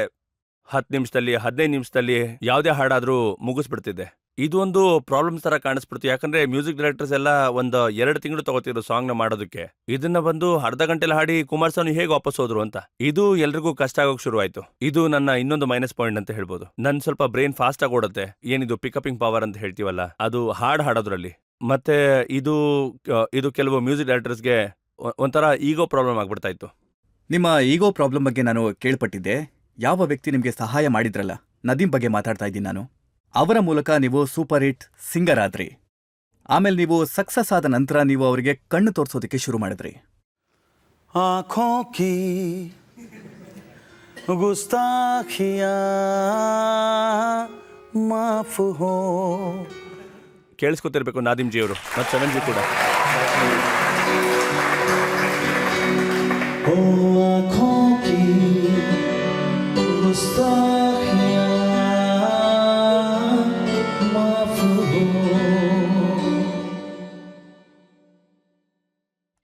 10 ನಿಮಿಷದಲ್ಲಿ 15 ನಿಮಿಷದಲ್ಲಿ ಯಾವುದೇ ಹಾಡಾದ್ರೂ ಮುಗಿಸ್ಬಿಡ್ತಿದ್ದೆ. ಇದು ಒಂದು ಪ್ರಾಬ್ಲಮ್ಸ್ ತರ ಕಾಣಿಸ್ಬಿಡ್ತು. ಯಾಕಂದ್ರೆ ಮ್ಯೂಸಿಕ್ ಡೈರೆಕ್ಟರ್ಸ್ ಎಲ್ಲ ಒಂದು 2 ತಿಂಗಳು ತಗೋತಿದ್ರು ಸಾಂಗ್ನ ಮಾಡೋದಕ್ಕೆ. ಇದನ್ನ ಬಂದು ಅರ್ಧ ಗಂಟೆಲಿ ಹಾಡಿ ಕುಮಾರ್ ಸಾನು ಹೇಗೆ ವಾಪಸ್ ಹೋದ್ರು ಅಂತ, ಇದು ಎಲ್ರಿಗೂ ಕಷ್ಟ ಆಗೋಕ್ ಶುರು ಆಯ್ತು. ಇದು ನನ್ನ ಇನ್ನೊಂದು ಮೈನಸ್ ಪಾಯಿಂಟ್ ಅಂತ ಹೇಳ್ಬೋದು. ನನ್ ಸ್ವಲ್ಪ ಬ್ರೈನ್ ಫಾಸ್ಟ್ ಆಗಿ ಓಡುತ್ತೆ, ಏನಿದು ಪಿಕಪಿಂಗ್ ಪವರ್ ಅಂತ ಹೇಳ್ತೀವಲ್ಲ, ಅದು ಹಾಡೋದ್ರಲ್ಲಿ. ಮತ್ತೆ ಇದು ಕೆಲವು ಮ್ಯೂಸಿಕ್ ಡೈರೆಕ್ಟರ್ಸ್ಗೆ ಒಂಥರ ಈಗೋ ಪ್ರಾಬ್ಲಮ್ ಆಗ್ಬಿಡ್ತಾ ಇತ್ತು. ನಿಮ್ಮ ಈಗೋ ಪ್ರಾಬ್ಲಮ್ ಬಗ್ಗೆ ನಾನು ಕೇಳ್ಪಟ್ಟಿದ್ದೆ. ಯಾವ ವ್ಯಕ್ತಿ ನಿಮಗೆ ಸಹಾಯ ಮಾಡಿದ್ರಲ್ಲ, ನದೀಮ್ ಬಗ್ಗೆ ಮಾತಾಡ್ತಾ ಇದ್ದೀನಿ ನಾನು. ಅವರ ಮೂಲಕ ನೀವು ಸೂಪರ್ ಹಿಟ್ ಸಿಂಗರ್ ಆದ್ರಿ. ಆಮೇಲೆ ನೀವು ಸಕ್ಸಸ್ ಆದ ನಂತರ ನೀವು ಅವರಿಗೆ ಕಣ್ಣು ತೋರಿಸೋದಕ್ಕೆ ಶುರು ಮಾಡಿದ್ರಿ. आँखों की गुस्ताखियाँ माफ हो. ಕೇಳಿಸ್ಕೊತಿರ್ಬೇಕು ನಾದಿಮ್ ಜಿ ಅವರು ಮತ್ತು ಚರಣ್ ಜಿ ಕೂಡ. ओ आँखों की गुस्ताखियाँ माफ हो.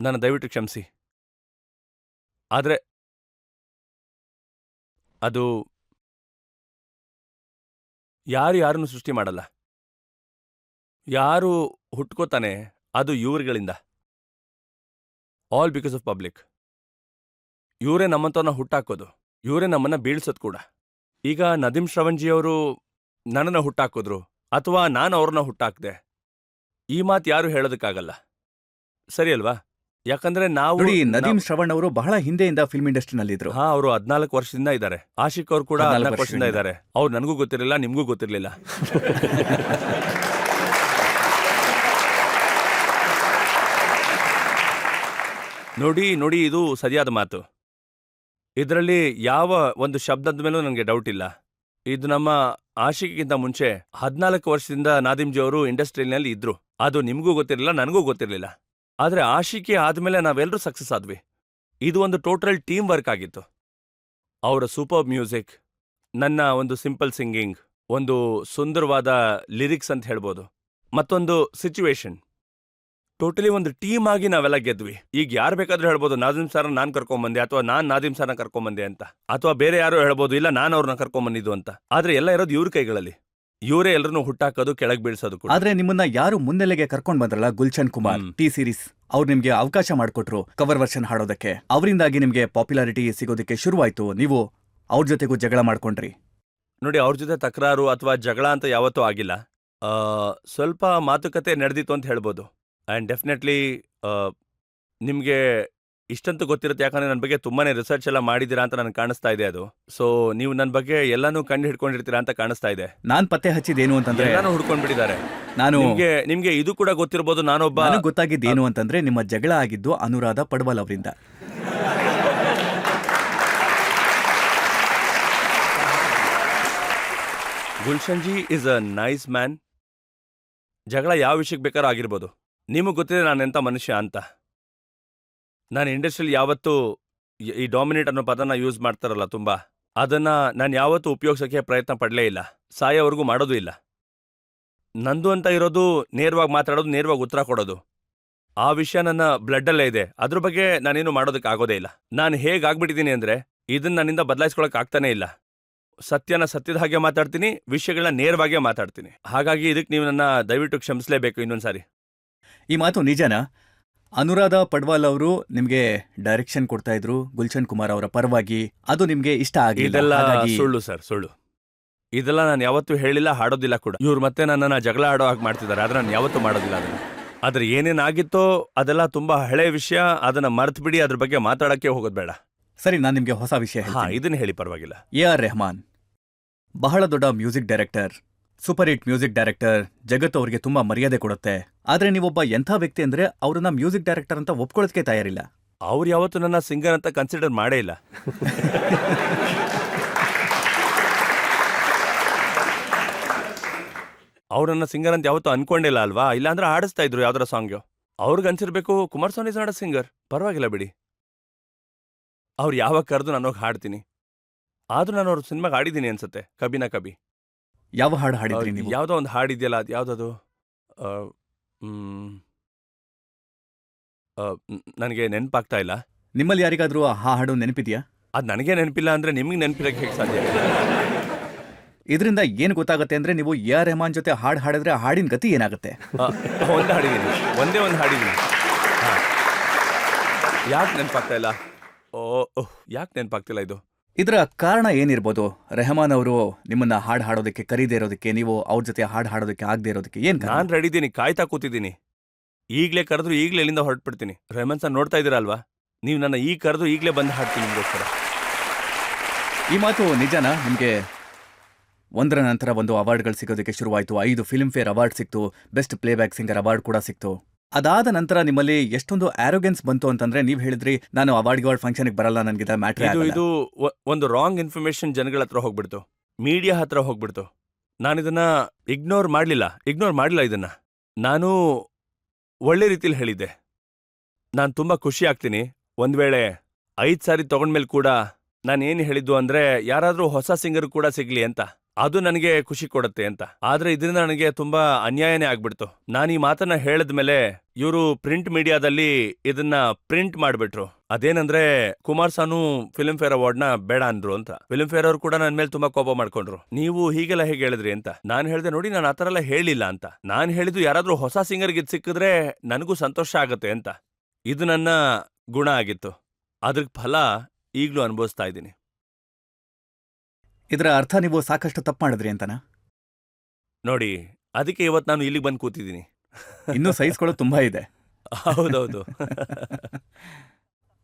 ನನ್ನ ದಯವಿಟ್ಟು ಕ್ಷಮಿಸಿ. ಆದ್ರೆ ಅದು ಯಾರನ್ನು ಸೃಷ್ಟಿ ಮಾಡಲ್ಲ. ಯಾರು ಹುಟ್ಕೋತಾನೆ ಅದು ಇವ್ರುಗಳಿಂದ. All because of public. ಇವರೇ ನಮ್ಮಂತವ್ರನ್ನ ಹುಟ್ಟಾಕೋದು, ಇವರೇ ನಮ್ಮನ್ನ ಬೀಳ್ಸೋದು ಕೂಡ. ಈಗ ನದೀಮ್ ಶ್ರವಣ್ ಜಿ ಅವರು ನನ್ನನ್ನ ಹುಟ್ಟಾಕಿದ್ರು ಅಥವಾ ನಾನು ಅವ್ರನ್ನ ಹುಟ್ಟಾಕ್ದೆ, ಈ ಮಾತು ಯಾರು ಹೇಳೋದಕ್ಕಾಗಲ್ಲ, ಸರಿ ಅಲ್ವಾ? ಯಾಕಂದ್ರೆ ನಾವು ನೋಡಿ, ನದೀಮ್ ಶ್ರವಣ್ ಅವರು ಬಹಳ ಹಿಂದೆಯಿಂದ ಫಿಲ್ಮ್ ಇಂಡಸ್ಟ್ರಿನಲ್ಲಿದ್ರು. ಹಾ, ಅವರು 14 ವರ್ಷದಿಂದ ಇದ್ದಾರೆ. ಆಶಿಕ್ ಅವರು ಕೂಡ 14 ವರ್ಷದಿಂದ ಇದ್ದಾರೆ. ಅವ್ರು ನನಗೂ ಗೊತ್ತಿರಲಿಲ್ಲ, ನಿಮ್ಗೂ ಗೊತ್ತಿರಲಿಲ್ಲ. ನೋಡಿ, ಇದು ಸರಿಯಾದ ಮಾತು. ಇದರಲ್ಲಿ ಯಾವ ಒಂದು ಶಬ್ದದ ಮೇಲೂ ನನಗೆ ಡೌಟ್ ಇಲ್ಲ. ಇದು ನಮ್ಮ ಆಶಿಕ್ಗಿಂತ ಮುಂಚೆ 14 ವರ್ಷದಿಂದ ನಾದಿಮ್ ಜಿ ಅವರು ಇಂಡಸ್ಟ್ರಿಯಲ್ಲಿ ಇದ್ರು. ಅದು ನಿಮಗೂ ಗೊತ್ತಿರಲಿಲ್ಲ, ನನಗೂ ಗೊತ್ತಿರಲಿಲ್ಲ. ಆದ್ರೆ ಆಶಿಕಿ ಆದ್ಮೇಲೆ ನಾವೆಲ್ಲರೂ ಸಕ್ಸಸ್ ಆದ್ವಿ. ಇದು ಒಂದು ಟೋಟಲ್ ಟೀಮ್ ವರ್ಕ್ ಆಗಿತ್ತು. ಅವರ ಸೂಪರ್ ಮ್ಯೂಸಿಕ್, ನನ್ನ ಒಂದು ಸಿಂಪಲ್ ಸಿಂಗಿಂಗ್, ಒಂದು ಸುಂದರವಾದ ಲಿರಿಕ್ಸ್ ಅಂತ ಹೇಳ್ಬೋದು, ಮತ್ತೊಂದು ಸಿಚುವೇಶನ್. ಟೋಟಲಿ ಒಂದು ಟೀಮ್ ಆಗಿ ನಾವೆಲ್ಲ ಗೆದ್ವಿ. ಈಗ ಯಾರು ಬೇಕಾದ್ರೂ ಹೇಳ್ಬೋದು ನಾದಿಮ್ ಸರ್ನ ನಾನ್ ಕರ್ಕೊಂಬಂದೆ, ಅಥವಾ ನಾನ್ ನಾದಿಮ್ ಸರ್ನ ಕರ್ಕೊಂಬಂದೆ ಅಂತ, ಅಥವಾ ಬೇರೆ ಯಾರೋ ಹೇಳ್ಬೋದು ಇಲ್ಲ ನಾನು ಅವ್ರನ್ನ ಕರ್ಕೊಂಬಂದಿದ್ದು ಅಂತ. ಆದ್ರೆ ಎಲ್ಲ ಇರೋದು ಇವ್ರ ಕೈಗಳಲ್ಲಿ. ಇವರೇ ಎಲ್ಲರನ್ನೂ ಹುಟ್ಟಾಕೋದು, ಕೆಳಗ್ ಬೀಳ್ಸೋದು ಕೂಡ. ಆದ್ರೆ ನಿಮ್ಮನ್ನ ಯಾರು ಮುನ್ನೆಲೆಗೆ ಕರ್ಕೊಂಡ್ ಬಂದ್ರಲ್ಲ, ಗುಲ್ಶನ್ ಕುಮಾರ್ ಟಿ ಸೀರೀಸ್, ಅವ್ರು ನಿಮ್ಗೆ ಅವಕಾಶ ಮಾಡ್ಕೊಟ್ರು ಕವರ್ ವರ್ಷನ್ ಹಾಡೋದಕ್ಕೆ. ಅವರಿಂದಾಗಿ ನಿಮ್ಗೆ ಪಾಪ್ಯುಲಾರಿಟಿ ಸಿಗೋದಕ್ಕೆ ಶುರುವಾಯ್ತು. ನೀವು ಅವ್ರ ಜೊತೆಗೂ ಜಗಳ ಮಾಡ್ಕೊಂಡ್ರಿ. ನೋಡಿ, ಅವ್ರ ಜೊತೆ ತಕರಾರು ಅಥವಾ ಜಗಳ ಅಂತ ಯಾವತ್ತೂ ಆಗಿಲ್ಲ. ಸ್ವಲ್ಪ ಮಾತುಕತೆ ನಡೆದಿತ್ತು ಅಂತ ಹೇಳ್ಬೋದು. ಆ್ಯಂಡ್ ಡೆಫಿನೆಟ್ಲಿ ನಿಮಗೆ ಇಷ್ಟಂತೂ ಗೊತ್ತಿರುತ್ತೆ, ಯಾಕಂದ್ರೆ ನನ್ನ ಬಗ್ಗೆ ತುಂಬಾನೇ ರಿಸರ್ಚ್ ಎಲ್ಲ ಮಾಡಿದ್ದೀರಾ ಅಂತ ನನಗೆ ಕಾಣಿಸ್ತಾ ಇದೆ ಅದು. ಸೊ ನೀವು ನನ್ನ ಬಗ್ಗೆ ಎಲ್ಲಾನು ಕಂಡು ಹಿಡ್ಕೊಂಡಿರ್ತೀರಾ ಅಂತ ಕಾಣಿಸ್ತಾ ಇದೆ. ನಾನ್ ಪತ್ತೆ ಹಚ್ಚಿದೇನು ಅಂತಂದ್ರೆ, ಎಲ್ಲಾನು ಹುಡ್ಕೊಂಡ್ಬಿಟ್ಟಿದ್ದಾರೆ. ನಾನು ನಿಮ್ಗೆ ಇದು ಕೂಡ ಗೊತ್ತಿರ್ಬೋದು, ನಾನೊಬ್ಬ ನನಗ್ ಗೊತ್ತಾಗಿದ್ದೇನು ಅಂತಂದ್ರೆ, ನಿಮ್ಮ ಜಗಳ ಆಗಿದ್ದು ಅನುರಾಧ ಪಡ್ವಾಲ್ ಅವರಿಂದ. Gulshan G is a nice man. ಜಗಳ ಯಾವ ವಿಷಯಕ್ಕೆ ಬೇಕಾದ್ರೂ ಆಗಿರ್ಬೋದು. ನಿಮಗೆ ಗೊತ್ತಿದೆ ನಾನು ಎಂಥ ಮನುಷ್ಯ ಅಂತ. ನಾನು ಇಂಡಸ್ಟ್ರಿಯಲ್ಲಿ ಯಾವತ್ತೂ ಈ ಡಾಮಿನೇಟ್ ಅನ್ನೋ ಪದನ ಯೂಸ್ ಮಾಡ್ತಾರಲ್ಲ ತುಂಬ, ಅದನ್ನ ನಾನು ಯಾವತ್ತೂ ಉಪಯೋಗಿಸೋಕ್ಕೆ ಪ್ರಯತ್ನ ಪಡಲೇ ಇಲ್ಲ, ಸಾಯೋವರೆಗೂ ಮಾಡೋದು ಇಲ್ಲ. ನಂದು ಅಂತ ಇರೋದು ನೇರವಾಗಿ ಮಾತಾಡೋದು, ನೇರವಾಗಿ ಉತ್ತರ ಕೊಡೋದು. ಆ ವಿಷಯ ನನ್ನ ಬ್ಲಡ್ಡಲ್ಲೇ ಇದೆ. ಅದ್ರ ಬಗ್ಗೆ ನಾನೇನು ಮಾಡೋದಕ್ಕೆ ಆಗೋದೇ ಇಲ್ಲ. ನಾನು ಹೇಗಾಗ್ಬಿಟ್ಟಿದ್ದೀನಿ ಅಂದರೆ, ಇದನ್ನ ನನ್ನಿಂದ ಬದಲಾಯಿಸ್ಕೊಳಕ್ಕೆ ಆಗ್ತಾನೇ ಇಲ್ಲ. ಸತ್ಯನ ಸತ್ಯದ ಹಾಗೆ ಮಾತಾಡ್ತೀನಿ, ವಿಷಯಗಳನ್ನ ನೇರವಾಗೇ ಮಾತಾಡ್ತೀನಿ. ಹಾಗಾಗಿ ಇದಕ್ಕೆ ನೀವು ನನ್ನ ದಯವಿಟ್ಟು ಕ್ಷಮಿಸಲೇಬೇಕು ಇನ್ನೊಂದ್ಸಾರಿ. ಈ ಮಾತು ನಿಜನಾ? ಅನುರಾಧ ಪಡ್ವಾಲ್ ಅವರು ನಿಮ್ಗೆ ಡೈರೆಕ್ಷನ್ ಕೊಡ್ತಾ ಇದ್ರು ಗುಲ್ಶನ್ ಕುಮಾರ್ ಅವರ ಪರವಾಗಿ, ಅದು ನಿಮ್ಗೆ ಇಷ್ಟ ಆಗಿಲ್ಲ? ಇದೆಲ್ಲ ಸುಳ್ಳು ಸರ್, ಸುಳ್ಳು. ಇದೆಲ್ಲ ನಾನು ಯಾವತ್ತೂ ಹೇಳಿಲ್ಲ, ಹಾಡೋದಿಲ್ಲ ಕೂಡ. ಇವ್ರು ಮತ್ತೆ ನನ್ನನ್ನು ಜಗಳ ಆಡೋ ಹಾಗೆ ಮಾಡ್ತಿದ್ದಾರೆ, ಆದ್ರೆ ನಾನು ಯಾವತ್ತೂ ಮಾಡೋದಿಲ್ಲ ಅದನ್ನು. ಆದ್ರೆ ಏನೇನಾಗಿತ್ತೋ ಅದೆಲ್ಲ ತುಂಬಾ ಹಳೆ ವಿಷಯ, ಅದನ್ನ ಮರ್ತು ಬಿಡಿ, ಅದ್ರ ಬಗ್ಗೆ ಮಾತಾಡಕ್ಕೆ ಹೋಗೋದು ಬೇಡ. ಸರಿ, ನಾನು ನಿಮ್ಗೆ ಹೊಸ ವಿಷಯ ಇದನ್ನ ಹೇಳಿ, ಪರವಾಗಿಲ್ಲ. AR ರೆಹಮಾನ್ ಬಹಳ ದೊಡ್ಡ music director, super hit music director. ಜಗತ್ತು ಅವ್ರಿಗೆ ತುಂಬಾ ಮರ್ಯಾದೆ ಕೊಡುತ್ತೆ. ಆದ್ರೆ ನೀವೊಬ್ಬ ಎಂಥ ವ್ಯಕ್ತಿ ಅಂದ್ರೆ, ಅವ್ರನ್ನ ಮ್ಯೂಸಿಕ್ ಡೈರೆಕ್ಟರ್ ಅಂತ ಒಪ್ಕೊಳ್ಳೋದಕ್ಕೆ ತಯಾರಿಲ್ಲ. ಅವ್ರು ಯಾವತ್ತೂ ನನ್ನ ಸಿಂಗರ್ ಅಂತ ಕನ್ಸಿಡರ್ ಮಾಡೇ ಇಲ್ಲ. ಅವ್ರು ನನ್ನ ಸಿಂಗರ್ ಅಂತ ಯಾವತ್ತೂ ಅನ್ಕೊಂಡಿಲ್ಲ ಅಲ್ವಾ? ಇಲ್ಲಾಂದ್ರೆ ಹಾಡಿಸ್ತಾ ಇದ್ರು ಯಾವ್ದಾರ ಸಾಂಗ್ಯೋ. ಅವ್ರಿಗೆ ಅನ್ಸಿರ್ಬೇಕು Kumaraswamy is not a singer, ಪರವಾಗಿಲ್ಲ ಬಿಡಿ. ಅವ್ರು ಯಾವಾಗ ಕರೆದು ನಾನು ಹೋಗಿ ಹಾಡ್ತೀನಿ. ಆದ್ರೂ ನಾನು ಅವ್ರ ಸಿನಿಮಾಗೆ ಹಾಡಿದ್ದೀನಿ ಅನ್ಸುತ್ತೆ, ಕಬಿನಾ ಕಬಿ. ಯಾವ ಹಾಡು ಹಾಡಿದ್ರಿ ನೀವು? ಯಾವುದೋ ಒಂದು ಹಾಡಿದೆಯಲ್ಲ, ಅದು ಯಾವುದದು, ನನಗೆ ನೆನಪಾಗ್ತಾ ಇಲ್ಲ. ನಿಮ್ಮಲ್ಲಿ ಯಾರಿಗಾದ್ರೂ ಆ ಹಾಡು ನೆನಪಿದ್ಯಾ? ಅದು ನನಗೆ ನೆನಪಿಲ್ಲ ಅಂದ್ರೆ ನಿಮಗೆ ನೆನಪಿರಕ್ಕೆ ಹೇಗೆ ಸಾಧ್ಯ? ಇದರಿಂದ ಏನು ಗೊತ್ತಾಗುತ್ತೆ ಅಂದ್ರೆ, ನೀವು AR ರೆಹಮಾನ್ ಜೊತೆ ಹಾಡು ಹಾಡಿದ್ರೆ ಆ ಹಾಡಿನ ಗತಿ ಏನಾಗುತ್ತೆ? ಒಂದು ಹಾಡಿದ್ದೀನಿ, ಒಂದೇ ಒಂದು ಹಾಡಿದ್ದೀನಿ. ಯಾಕೆ ನೆನಪಾಗ್ತಾ ಇಲ್ಲ? ಓಹ್, ಯಾಕೆ ನೆನಪಾಗ್ತಿಲ್ಲ ಇದು? ಇದರ ಕಾರಣ ಏನಿರ್ಬೋದು? ರೆಹಮಾನ್ ಅವರು ನಿಮ್ಮನ್ನ ಹಾಡು ಹಾಡೋದಕ್ಕೆ ಕರೀದೇ ಇರೋದಕ್ಕೆ, ನೀವು ಅವ್ರ ಜೊತೆ ಹಾಡು ಹಾಡೋದಕ್ಕೆ ಆಗದೆ ಇರೋದಕ್ಕೆ ಏನ್ ಕಾರಣ? ನಾನು ರೆಡಿ ಇದ್ದೀನಿ, ಕಾಯ್ತಾ ಕೂತಿದ್ದೀನಿ. ಈಗಲೇ ಕರೆದ್ರು ಈಗಲೇ ಎಲ್ಲಿಂದ ಹೊರಟ್ಬಿಡ್ತೀನಿ. ರೆಹಮಾನ್ ಸರ್ ನೋಡ್ತಾ ಇದ್ದೀರಾ ಅಲ್ವಾ? ನೀವು ನನ್ನ ಈಗ ಕರೆದು ಈಗಲೇ ಬಂದು ಹಾಡ್ತೀನಿ ನಿಮಗೋಸ್ಕರ. ಈ ಮಾತು ನಿಜನಾ? ನಿಮಗೆ ಒಂದರ ನಂತರ ಒಂದು ಅವಾರ್ಡ್ಗಳು ಸಿಗೋದಕ್ಕೆ ಶುರುವಾಯಿತು. 5 ಫಿಲ್ಮ್ ಫೇರ್ ಅವಾರ್ಡ್ ಸಿಕ್ತು, ಬೆಸ್ಟ್ ಪ್ಲೇಬ್ಯಾಕ್ ಸಿಂಗರ್ ಅವಾರ್ಡ್ ಕೂಡ ಸಿಕ್ತು. ಅದಾದ ನಂತರ ನಿಮ್ಮಲ್ಲಿ ಎಷ್ಟೊಂದು ಆರೋಗೆನ್ಸ್ ಬಂತು ಅಂತಂದ್ರೆ, ನೀವು ಹೇಳಿದ್ರಿ ನಾನು ಅವಾರ್ಡ್ ಫಂಕ್ಷನ್ಗೆ ಬರಲ್ಲ, ನನಗಿದ ಮ್ಯಾಟ್ರ್. ಇದು ಒಂದು ರಾಂಗ್ ಇನ್ಫಾರ್ಮೇಶನ್ ಜನಗಳ ಹತ್ರ ಹೋಗ್ಬಿಡ್ತು, ಮೀಡಿಯಾ ಹತ್ರ ಹೋಗ್ಬಿಡ್ತು. ನಾನಿದನ್ನ ಇಗ್ನೋರ್ ಮಾಡಲಿಲ್ಲ. ಇದನ್ನ ನಾನು ಒಳ್ಳೆ ರೀತಿಲಿ ಹೇಳಿದ್ದೆ. ನಾನು ತುಂಬಾ ಖುಷಿ ಆಗ್ತೀನಿ ಒಂದ್ ವೇಳೆ 5 ಸಾರಿ ತಗೊಂಡ್ಮೇಲೆ ಕೂಡ ನಾನು ಏನು ಹೇಳಿದ್ದು ಅಂದ್ರೆ, ಯಾರಾದ್ರೂ ಹೊಸ ಸಿಂಗರ್ ಕೂಡ ಸಿಗ್ಲಿ ಅಂತ. ಅದು ನನಗೆ ಖುಷಿ ಕೊಡುತ್ತೆ ಅಂತ. ಆದ್ರೆ ಇದರಿಂದ ನನಗೆ ತುಂಬಾ ಅನ್ಯಾಯನೇ ಆಗ್ಬಿಡ್ತು. ನಾನು ಈ ಮಾತನ್ನ ಹೇಳಿದ್ಮೇಲೆ ಇವರು ಪ್ರಿಂಟ್ ಮೀಡಿಯಾದಲ್ಲಿ ಇದನ್ನ ಪ್ರಿಂಟ್ ಮಾಡ್ಬಿಟ್ರು. ಅದೇನಂದ್ರೆ, ಕುಮಾರ್ ಸಾನು ಫಿಲ್ಮ್ ಫೇರ್ ಅವಾರ್ಡ್ನ ಬೇಡ ಅಂದ್ರು ಅಂತ. ಫಿಲ್ಮ್ ಫೇರ್ ಅವರು ಕೂಡ ನನ್ನ ಮೇಲೆ ತುಂಬಾ ಕೋಪ ಮಾಡ್ಕೊಂಡ್ರು. ನೀವು ಹೀಗೆಲ್ಲ ಹೇಗೆ ಹೇಳಿದ್ರಿ ಅಂತ. ನಾನು ಹೇಳಿದೆ, ನೋಡಿ ನಾನು ಆತರ ಎಲ್ಲ ಹೇಳಿಲ್ಲ ಅಂತ. ನಾನು ಹೇಳಿದ್ದು ಯಾರಾದ್ರೂ ಹೊಸ ಸಿಂಗರ್ಗೆ ಇದು ಸಿಕ್ಕಿದ್ರೆ ನನಗೂ ಸಂತೋಷ ಆಗುತ್ತೆ ಅಂತ. ಇದು ನನ್ನ ಗುಣ ಆಗಿತ್ತು. ಅದ್ರ ಫಲ ಈಗಲೂ ಅನುಭವಿಸ್ತಾ ಇದ್ದೀನಿ. ಇದರ ಅರ್ಥ ನೀವು ಸಾಕಷ್ಟು ತಪ್ಪು ಮಾಡಿದ್ರಿ ಅಂತನಾ? ನೋಡಿ, ಅದಕ್ಕೆ ಇವತ್ತು ನಾನು ಇಲ್ಲಿಗೆ ಬಂದು ಕೂತಿದ್ದೀನಿ. ಇನ್ನೂ ಸಹಿಸ್ಕೊಳ್ಳೋದು ತುಂಬಾ ಇದೆ. ಹೌದೌದು.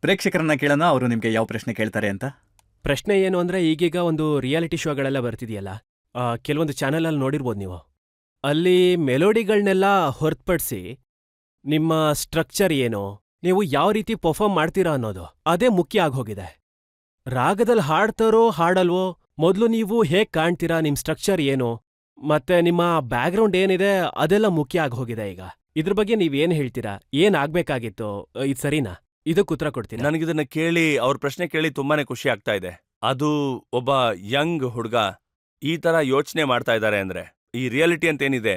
ಪ್ರೇಕ್ಷಕರನ್ನ ಕೇಳೋಣ, ಅವರು ನಿಮ್ಗೆ ಯಾವ ಪ್ರಶ್ನೆ ಕೇಳ್ತಾರೆ ಅಂತ. ಪ್ರಶ್ನೆ ಏನು ಅಂದ್ರೆ, ಈಗೀಗ ಒಂದು ರಿಯಾಲಿಟಿ ಶೋಗಳೆಲ್ಲ ಬರ್ತಿದೆಯಲ್ಲ, ಕೆಲವೊಂದು ಚಾನಲಲ್ಲಿ ನೋಡಿರ್ಬೋದು ನೀವು. ಅಲ್ಲಿ ಮೆಲೋಡಿಗಳನ್ನೆಲ್ಲ ಹೊರತುಪಡಿಸಿ ನಿಮ್ಮ ಸ್ಟ್ರಕ್ಚರ್ ಏನು, ನೀವು ಯಾವ ರೀತಿ ಪರ್ಫಾರ್ಮ್ ಮಾಡ್ತೀರಾ ಅನ್ನೋದು, ಅದೇ ಮುಖ್ಯ ಆಗೋಗಿದೆ. ರಾಗದಲ್ಲಿ ಹಾಡ್ತಾರೋ ಹಾಡಲ್ವೋ, ಮೊದಲು ನೀವು ಹೇಗ್ ಕಾಣ್ತೀರಾ, ನಿಮ್ ಸ್ಟ್ರಕ್ಚರ್ ಏನು, ಮತ್ತೆ ನಿಮ್ಮ ಬ್ಯಾಕ್ಗ್ರೌಂಡ್ ಏನಿದೆ, ಅದೆಲ್ಲ ಮುಖ್ಯ ಆಗೋಗಿದೆ ಈಗ. ಇದ್ರ ಬಗ್ಗೆ ನೀವೇನ್ ಹೇಳ್ತೀರಾ? ಏನ್ ಆಗ್ಬೇಕಾಗಿತ್ತು? ಇದು ಸರಿನಾ? ಇದಕ್ಕೆ ಉತ್ತರ ಕೊಡ್ತೀರಾ? ನನಗಿದನ್ನ ಕೇಳಿ, ಅವ್ರ ಪ್ರಶ್ನೆ ಕೇಳಿ ತುಂಬಾನೇ ಖುಷಿ ಆಗ್ತಾ ಇದೆ. ಅದು ಒಬ್ಬ ಯಂಗ್ ಹುಡುಗ ಈ ತರ ಯೋಚನೆ ಮಾಡ್ತಾ ಇದ್ದಾರೆ ಅಂದ್ರೆ, ಈ ರಿಯಾಲಿಟಿ ಅಂತ ಏನಿದೆ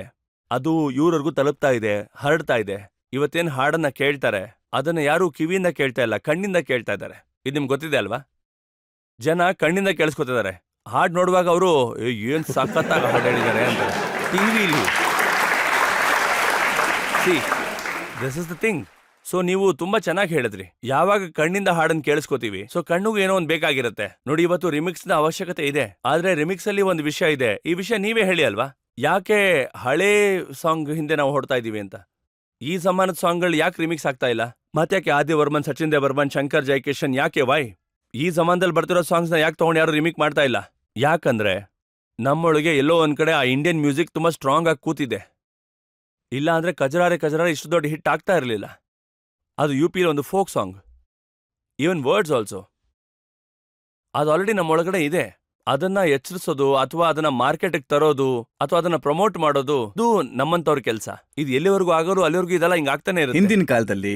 ಅದು ಇವ್ರವರೆಗೂ ತಲುಪ್ತಾ ಇದೆ, ಹರಡ್ತಾ ಇದೆ. ಇವತ್ತೇನ್ ಹಾಡನ್ನ ಕೇಳ್ತಾರೆ ಅದನ್ನ ಯಾರು ಕಿವಿಯಿಂದ ಕೇಳ್ತಾ ಇಲ್ಲ, ಕಣ್ಣಿಂದ ಕೇಳ್ತಾ ಇದ್ದಾರೆ. ಇದು ನಿಮ್ಗೆ ಗೊತ್ತಿದೆ ಅಲ್ವಾ? ಜನ ಕಣ್ಣಿಂದ ಕೇಳಿಸ್ಕೊತಿದ್ದಾರೆ. ಹಾಡ್ ನೋಡುವಾಗ ಅವರು ಏನ್ ಸಖತ್ತಾಗಿ ಹಾಡು ಹೇಳಿದ್ದಾರೆ ಅಂತಾರೆ ಟಿವಿಲಿ. See, this is the thing. So ನೀವು ತುಂಬಾ ಚೆನ್ನಾಗಿ ಹೇಳಿದ್ರಿ. ಯಾವಾಗ ಕಣ್ಣಿಂದ ಹಾಡನ್ನು ಕೇಳಿಸ್ಕೊತೀವಿ, ಸೊ ಕಣ್ಣಿಗೂ ಏನೋ ಒಂದು ಬೇಕಾಗಿರುತ್ತೆ. ನೋಡಿ, ಇವತ್ತು ರಿಮಿಕ್ಸ್ ನ ಅವಶ್ಯಕತೆ ಇದೆ, ಆದ್ರೆ ರಿಮಿಕ್ಸ್ ಅಲ್ಲಿ ಒಂದು ವಿಷಯ ಇದೆ. ಈ ವಿಷಯ ನೀವೇ ಹೇಳಿ ಅಲ್ವಾ, ಯಾಕೆ ಹಳೇ ಸಾಂಗ್ ಹಿಂದೆ ನಾವು ಹೊಡ್ತಾ ಇದೀವಿ ಅಂತ? ಈ ಸಮಾನದ ಸಾಂಗ್ಗಳು ಯಾಕೆ ರಿಮಿಕ್ಸ್ ಆಗ್ತಾ ಇಲ್ಲ? ಮತ್ತ್ಯಾಕೆ ಆದಿ ವರ್ಮನ್, ಸಚಿನ್ ದೇವ್ ಬರ್ಮನ್, ಶಂಕರ್ ಜೈಕಿಶನ್, ಯಾಕೆ ವೈ ಈ ಸಮಾನದಲ್ಲಿ ಬರ್ತಿರೋ ಸಾಂಗ್ಸ್ ನ ಯಾಕೆ ತಗೊಂಡು ಯಾರು ರಿಮಿಕ್ ಮಾಡ್ತಾ ಇಲ್ಲ? ಯಾಕಂದ್ರೆ ನಮ್ಮೊಳಗೆ ಎಲ್ಲೋ ಒಂದ್ ಕಡೆ ಆ ಇಂಡಿಯನ್ ಮ್ಯೂಸಿಕ್ ತುಂಬಾ ಸ್ಟ್ರಾಂಗ್ ಆಗಿ ಕೂತಿದೆ. ಇಲ್ಲ ಅಂದ್ರೆ ಕಜರಾರೆ ಕಜರಾರೆ ಇಷ್ಟು ದೊಡ್ಡ ಹಿಟ್ ಆಗ್ತಾ ಇರಲಿಲ್ಲ. ಅದು UP ಒಂದು folk song, even words also. ಅದು ಆಲ್ರೆಡಿ ನಮ್ಮೊಳಗಡೆ ಇದೆ. ಅದನ್ನ ಎಚ್ಚರಿಸೋದು ಅಥವಾ ಅದನ್ನ ಮಾರ್ಕೆಟ್ಗೆ ತರೋದು ಅಥವಾ ಅದನ್ನ ಪ್ರಮೋಟ್ ಮಾಡೋದು ಇದು ನಮ್ಮಂತವ್ರ ಕೆಲಸ. ಇದು ಎಲ್ಲಿವರೆಗೂ ಆಗೋರು ಅಲ್ಲಿವರೆಗೂ ಇದೆಲ್ಲ ಹಿಂಗ್ ಆಗ್ತಾನೆ ಇರುತ್ತೆ. ಹಿಂದಿನ ಕಾಲದಲ್ಲಿ